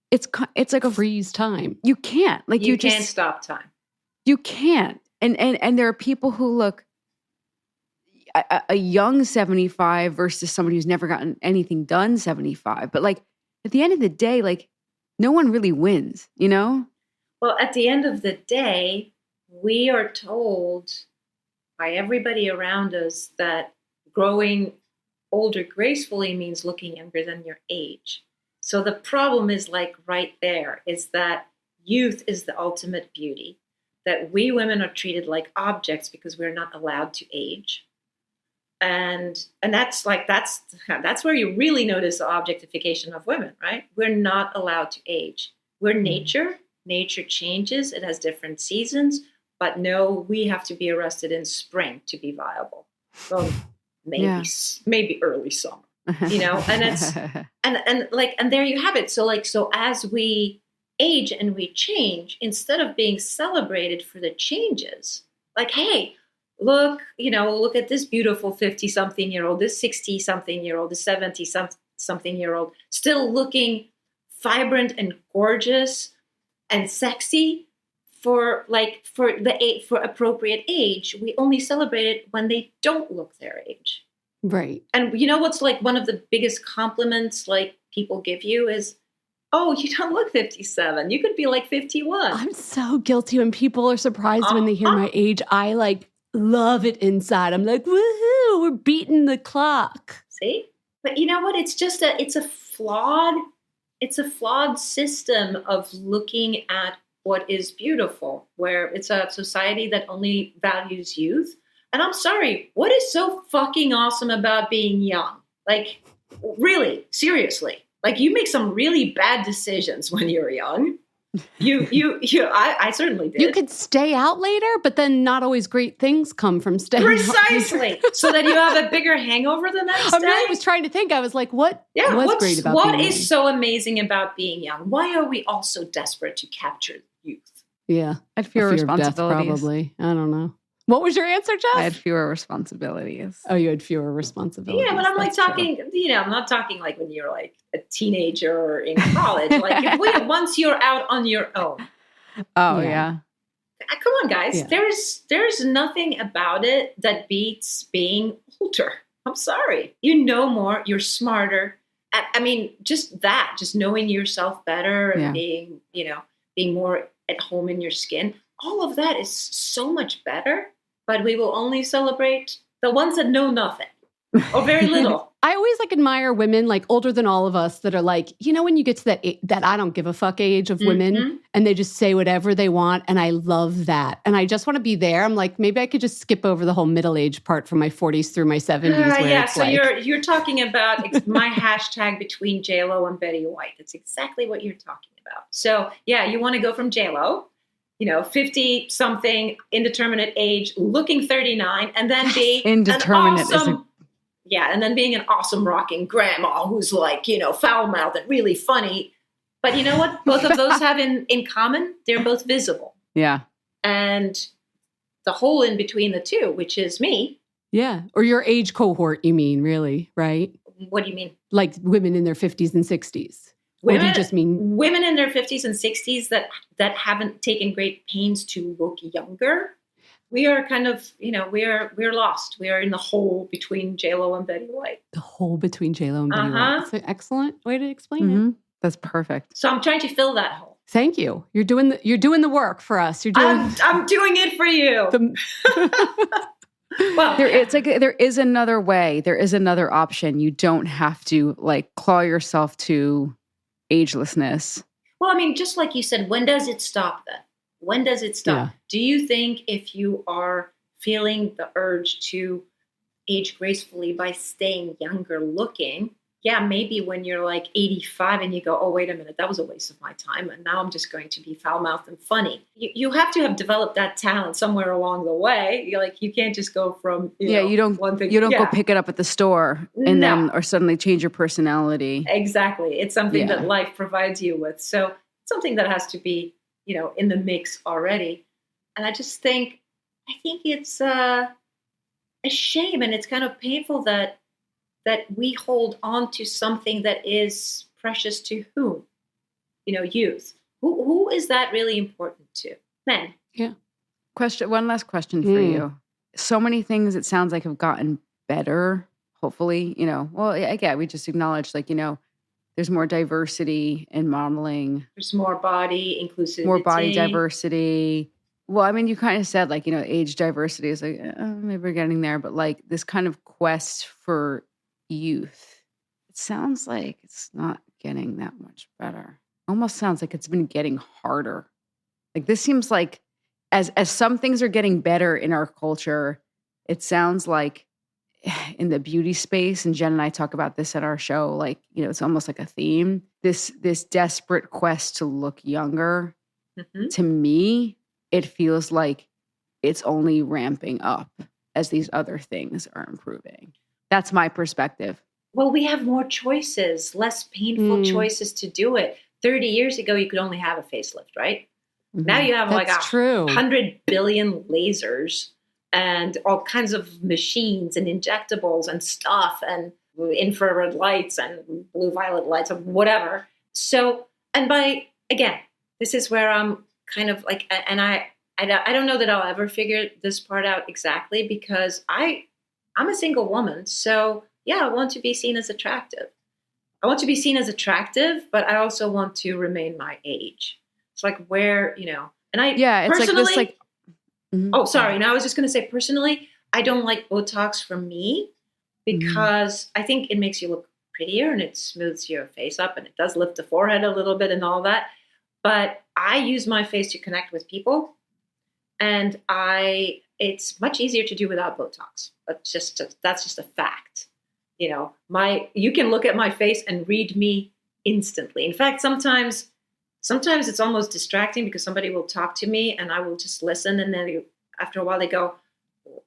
it's like a freeze time. You can't, like, you can't stop time. You can't. And there are people who look a young 75 versus somebody who's never gotten anything done 75. But, like, at the end of the day, like, no one really wins, Well, at the end of the day, we are told by everybody around us that growing older gracefully means looking younger than your age. So the problem is, like, right there, is that youth is the ultimate beauty, that we women are treated like objects because we're not allowed to age. And that's where you really notice the objectification of women, right? We're not allowed to age. We're nature. Nature changes. It has different seasons. But no, we have to be arrested in spring to be viable. Well, maybe early summer, and it's and there you have it. So as we age and we change, instead of being celebrated for the changes, like, hey, look at this beautiful 50-something-year-old, this 60-something-year-old, this 70-something-year-old, still looking vibrant and gorgeous and sexy. For appropriate age, we only celebrate it when they don't look their age. Right. And what's like one of the biggest compliments like people give you is, oh, you don't look 57. You could be like 51. I'm so guilty when people are surprised when they hear my age. I like love it inside. I'm like, woohoo, we're beating the clock. See? But you know what? It's just it's a flawed system of looking at what is beautiful, where it's a society that only values youth. And I'm sorry, what is so fucking awesome about being young? Like, really, seriously, like, you make some really bad decisions when you're young. I certainly did. You could stay out later, but then not always great things come from staying precisely out. So that you have a bigger hangover the next day. I really was trying to think. I was like, what was great about being young? What is so amazing about being young? Why are we all so desperate to capture youth? Yeah. I had fewer responsibilities. Death, probably. I don't know. What was your answer, Jess? I had fewer responsibilities. Oh, you had fewer responsibilities. Yeah, but I'm like talking, I'm not talking like when you're like a teenager or in college. Like, once you're out on your own. Oh, yeah. Come on, guys. Yeah. There's nothing about it that beats being older. I'm sorry. You know more. You're smarter. I mean, just knowing yourself better and being more at home in your skin. all of that is so much better, but we will only celebrate the ones that know nothing or very little. I always like admire women like older than all of us that are like, you know, when you get to that I don't give a fuck age of women and they just say whatever they want. And I love that. And I just want to be there. I'm like, maybe I could just skip over the whole middle-age part from my 40s through my 70s. Yeah, so you're talking about my hashtag between J-Lo and Betty White. That's exactly what you're talking about. So yeah, you want to go from J-Lo, 50 something, indeterminate age, looking 39, and then be indeterminate and then being an awesome rocking grandma who's like, foul-mouthed and really funny. But you know what both of those have in common? They're both visible. Yeah. And the hole in between the two, which is me. Yeah. Or your age cohort, you mean, really, right? What do you mean? Like women in their 50s and 60s. Or do you just mean women in their 50s and 60s that haven't taken great pains to look younger? We are kind of, we're lost. We are in the hole between J-Lo and Betty White. The hole between J-Lo and Betty White. That's an excellent way to explain it. That's perfect. So I'm trying to fill that hole. Thank you. You're doing the work for us. I'm doing it for you. Well, there is another way. There is another option. You don't have to claw yourself to agelessness. Well, I mean, just like you said, when does it stop then? When does it stop? Yeah. Do you think if you are feeling the urge to age gracefully by staying younger looking, maybe when you're like 85 and you go, oh, wait a minute, that was a waste of my time. And now I'm just going to be foul-mouthed and funny. You have to have developed that talent somewhere along the way. You can't just go from, you don't go pick it up at the store and then or suddenly change your personality. Exactly. It's something that life provides you with. So it's something that has to be, in the mix already. And I just think it's a shame, and it's kind of painful that we hold on to something that is precious to whom? Youth. Who is that really important to? Men. Yeah. One last question for you. So many things it sounds like have gotten better, hopefully, we just acknowledged there's more diversity in modeling. There's more body inclusivity. More body diversity. Well, I mean, you kind of said age diversity is maybe we're getting there, but this kind of quest for youth, it sounds like it's not getting that much better. Almost sounds like it's been getting harder. This seems like as some things are getting better in our culture, it sounds like in the beauty space, and Jen and I talk about this at our show, it's almost like a theme, this desperate quest to look younger. To me, it feels like it's only ramping up as these other things are improving. That's my perspective. Well, we have more choices, less painful choices to do it. 30 years ago, you could only have a facelift, right? Now you have 100 billion lasers and all kinds of machines and injectables and stuff and infrared lights and blue violet lights and whatever. So, and this is where I'm kind of and I don't know that I'll ever figure this part out exactly, because I'm a single woman. So I want to be seen as attractive. I want to be seen as attractive, but I also want to remain my age. It's where, and it's personally, oh, sorry. Now I was just going to say, personally, I don't like Botox for me because I think it makes you look prettier and it smooths your face up and it does lift the forehead a little bit and all that. But I use my face to connect with people, and it's much easier to do without Botox. That's just a fact. You can look at my face and read me instantly. In fact, sometimes it's almost distracting because somebody will talk to me and I will just listen, and then after a while they go,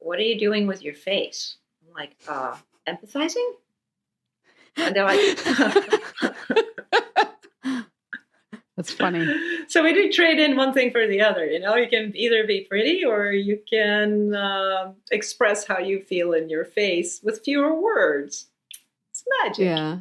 "What are you doing with your face?" I'm like, empathizing? And they're like, that's funny. So we do trade in one thing for the other. You can either be pretty or you can express how you feel in your face with fewer words. It's magic. Yeah.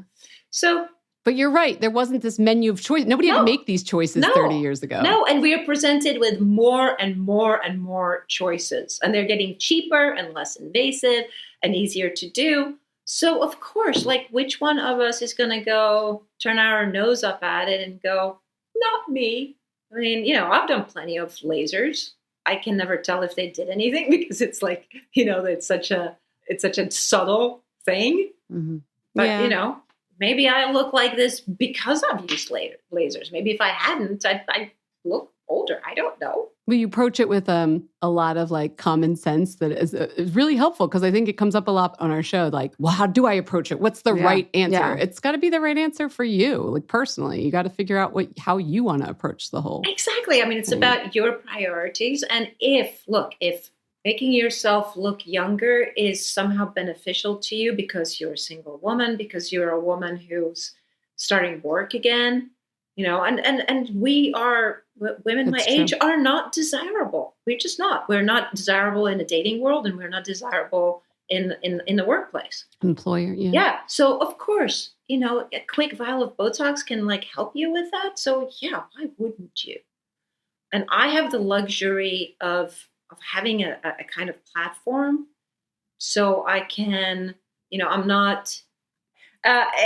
So, but you're right. There wasn't this menu of choice. Nobody had to make these choices 30 years ago. No, and we are presented with more and more and more choices. And they're getting cheaper and less invasive and easier to do. So, of course, which one of us is going to go turn our nose up at it and go, not me? I mean, I've done plenty of lasers. I can never tell if they did anything because it's like, it's such a subtle thing. Mm-hmm. But, maybe I look like this because I've used lasers. Maybe if I hadn't, I'd look older. I don't know. Well, you approach it with a lot of like common sense that is really helpful because I think it comes up a lot on our show. Like, well, how do I approach it? What's the right answer? Yeah. It's got to be the right answer for you. Like personally, you got to figure out how you want to approach the whole. Exactly. I mean, it's about your priorities. And if making yourself look younger is somehow beneficial to you because you're a single woman, because you're a woman who's starting work again, and women my age are not desirable. We're just not. We're not desirable in the dating world, and we're not desirable in the workplace. Employer, yeah. Yeah. So of course, a quick vial of Botox can like help you with that. So yeah, why wouldn't you? And I have the luxury of having a kind of platform, so I can, I'm not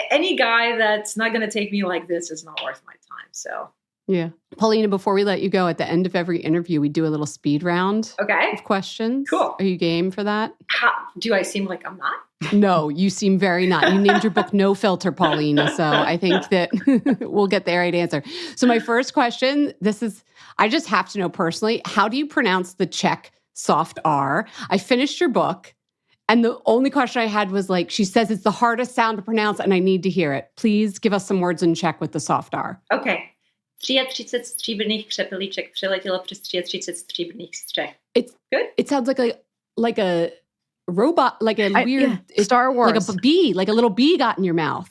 any guy that's not going to take me like this is not worth my time. So. Yeah. Paulina, before we let you go, at the end of every interview, we do a little speed round of questions. Cool. Are you game for that? Do I seem like I'm not? No, you seem very not. You named your book No Filter, Paulina. So I think that we'll get the right answer. So my first question, I just have to know personally, how do you pronounce the Czech soft R? I finished your book. And the only question I had was like, she says it's the hardest sound to pronounce and I need to hear it. Please give us some words in Czech with the soft R. Okay. 33 stříbrných přepelíček přiletělo přes 33 stříbrných střech. It's good. It sounds like a robot, like a weird Star Wars, like a bee, like a little bee got in your mouth.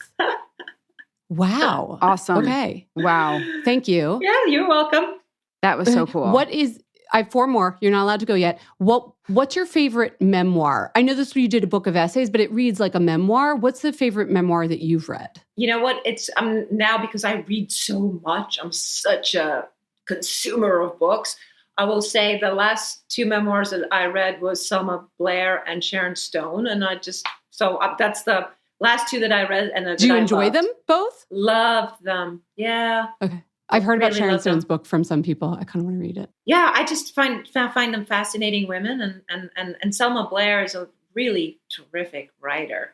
Wow. Awesome. Okay. Wow. Thank you. Yeah, you're welcome. That was so cool. I have 4 more. You're not allowed to go yet. What's your favorite memoir? I know this you did a book of essays, but it reads like a memoir. What's the favorite memoir that you've read? You know what? I'm now, because I read so much, I'm such a consumer of books. I will say the last 2 memoirs that I read was Selma Blair and Sharon Stone. And that's the last 2 that I read. And do you enjoy them both? Loved them. Yeah. Okay. I've heard about Sharon Stone's book from some people. I kind of want to read it. Yeah, I just find them fascinating women, and Selma Blair is a really terrific writer.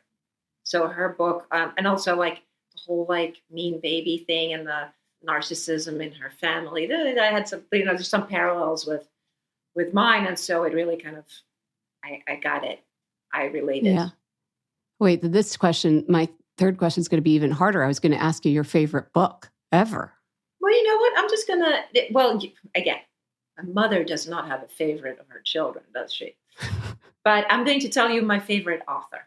So her book, and also like the whole like mean baby thing and the narcissism in her family. I had some, there's some parallels with mine, and so it really kind of, I got it. I related. Yeah. Wait, this question, my third question is going to be even harder. I was going to ask you your favorite book ever. Well, you know what? I'm just going to, again, my mother does not have a favorite of her children, does she? But I'm going to tell you my favorite author,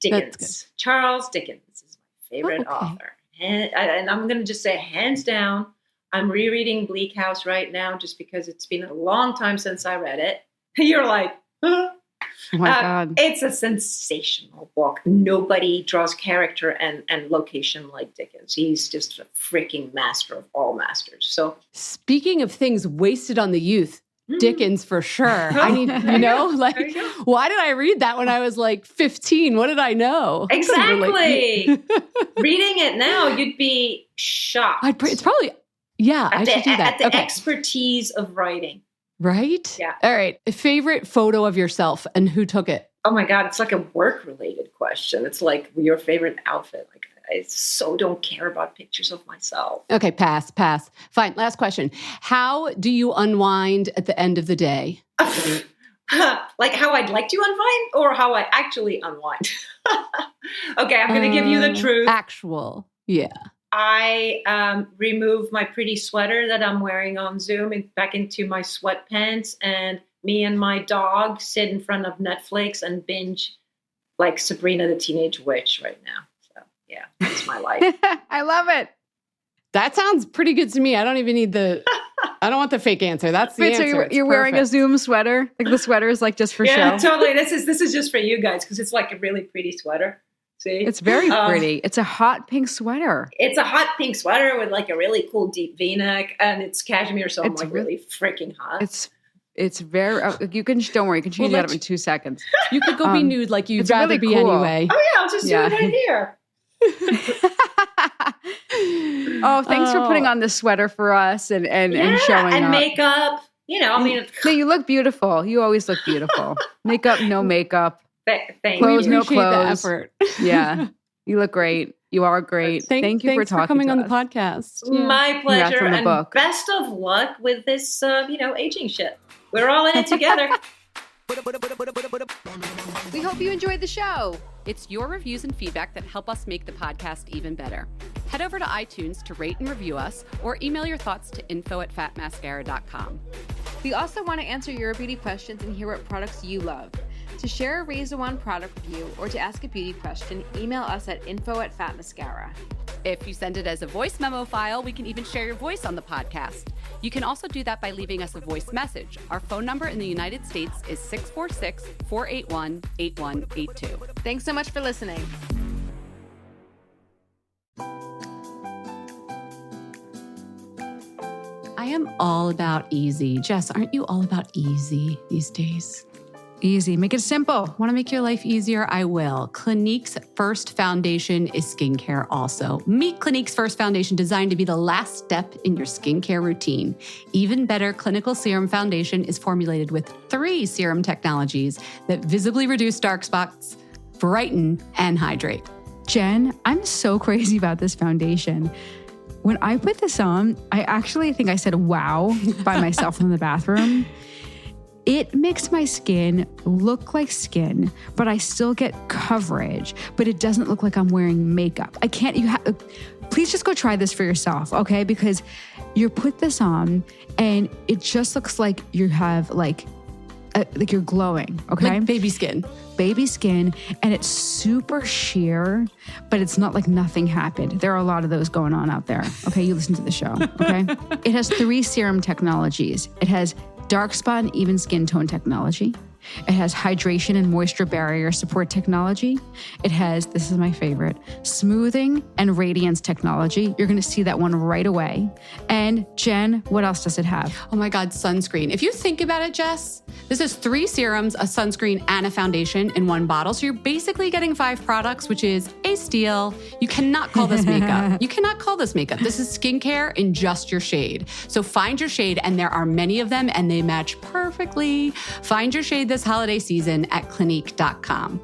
Dickens. Charles Dickens is my favorite author. And I'm going to just say, hands down, I'm rereading Bleak House right now just because it's been a long time since I read it. You're like, huh? Oh my God. It's a sensational book. Nobody draws character and location like Dickens. He's just a freaking master of all masters. So, speaking of things wasted on the youth, Dickens for sure. I need, why did I read that when I was like 15? What did I know? Exactly. Reading it now, you'd be shocked. It's probably, I should do that. At the expertise of writing. Right? Yeah. All right. A favorite photo of yourself and who took it? Oh my God. It's like a work-related question. It's like your favorite outfit. Like, I so don't care about pictures of myself. Okay. Pass. Fine. Last question. How do you unwind at the end of the day? Like how I'd like to unwind or how I actually unwind? Okay. I'm going to give you the truth. Actual. Yeah. I remove my pretty sweater that I'm wearing on Zoom back into my sweatpants, and me and my dog sit in front of Netflix and binge like Sabrina the Teenage Witch right now. So yeah, that's my life. I love it. That sounds pretty good to me. I don't even need I don't want the fake answer. That's the answer. So you're wearing a Zoom sweater? Like the sweater is like just for show? Yeah, totally. This is just for you guys because it's like a really pretty sweater. See? It's very pretty. It's a hot pink sweater. It's a hot pink sweater with like a really cool deep V-neck, and it's cashmere, so I'm like really freaking hot. It's very. You can don't worry. You can change it out in 2 seconds. You could go be nude like you'd rather really be cool. anyway. Oh yeah, I'll just do it right here. Oh, thanks for putting on this sweater for us and showing and up. makeup. I mean, No, you look beautiful. You always look beautiful. Makeup, no makeup. thank Clothes, you. no Appreciate the clothes. effort. Yeah, you look great. You are great. Thank you thanks for talking coming to on us. the podcast. My Congrats pleasure, on the and book. best of luck with this, aging shit. We're all in it together. We hope you enjoyed the show. It's your reviews and feedback that help us make the podcast even better. Head over to iTunes to rate and review us, or email your thoughts to info@fatmascara.com. We also want to answer your beauty questions and hear what products you love. To share a Razor One product review or to ask a beauty question, email us at info@fatmascara. If you send it as a voice memo file, we can even share your voice on the podcast. You can also do that by leaving us a voice message. Our phone number in the United States is 646-481-8182. Thanks so much for listening. I am all about easy. Jess, aren't you all about easy these days? Easy. Make it simple. Want to make your life easier? I will. Clinique's first foundation is skincare also. Meet Clinique's first foundation, designed to be the last step in your skincare routine. Even better, Clinical Serum Foundation is formulated with 3 serum technologies that visibly reduce dark spots, brighten, and hydrate. Jen, I'm so crazy about this foundation. When I put this on, I actually think I said wow by myself in the bathroom. It makes my skin look like skin, but I still get coverage, but it doesn't look like I'm wearing makeup. Please just go try this for yourself, okay? Because you put this on and it just looks like you have like you're glowing, okay? Like baby skin. Baby skin, and it's super sheer, but it's not like nothing happened. There are a lot of those going on out there, okay? You listen to the show, okay? It has 3 serum technologies. It has dark spot and even skin tone technology. It has hydration and moisture barrier support technology. It has, this is my favorite, smoothing and radiance technology. You're going to see that one right away. And Jen, what else does it have? Oh my God, sunscreen. If you think about it, Jess, this is 3 serums, a sunscreen, and a foundation in one bottle. So you're basically getting 5 products, which is a steal. You cannot call this makeup. You cannot call this makeup. This is skincare in just your shade. So find your shade, and there are many of them, and they match perfectly. Find your shade this holiday season at Clinique.com.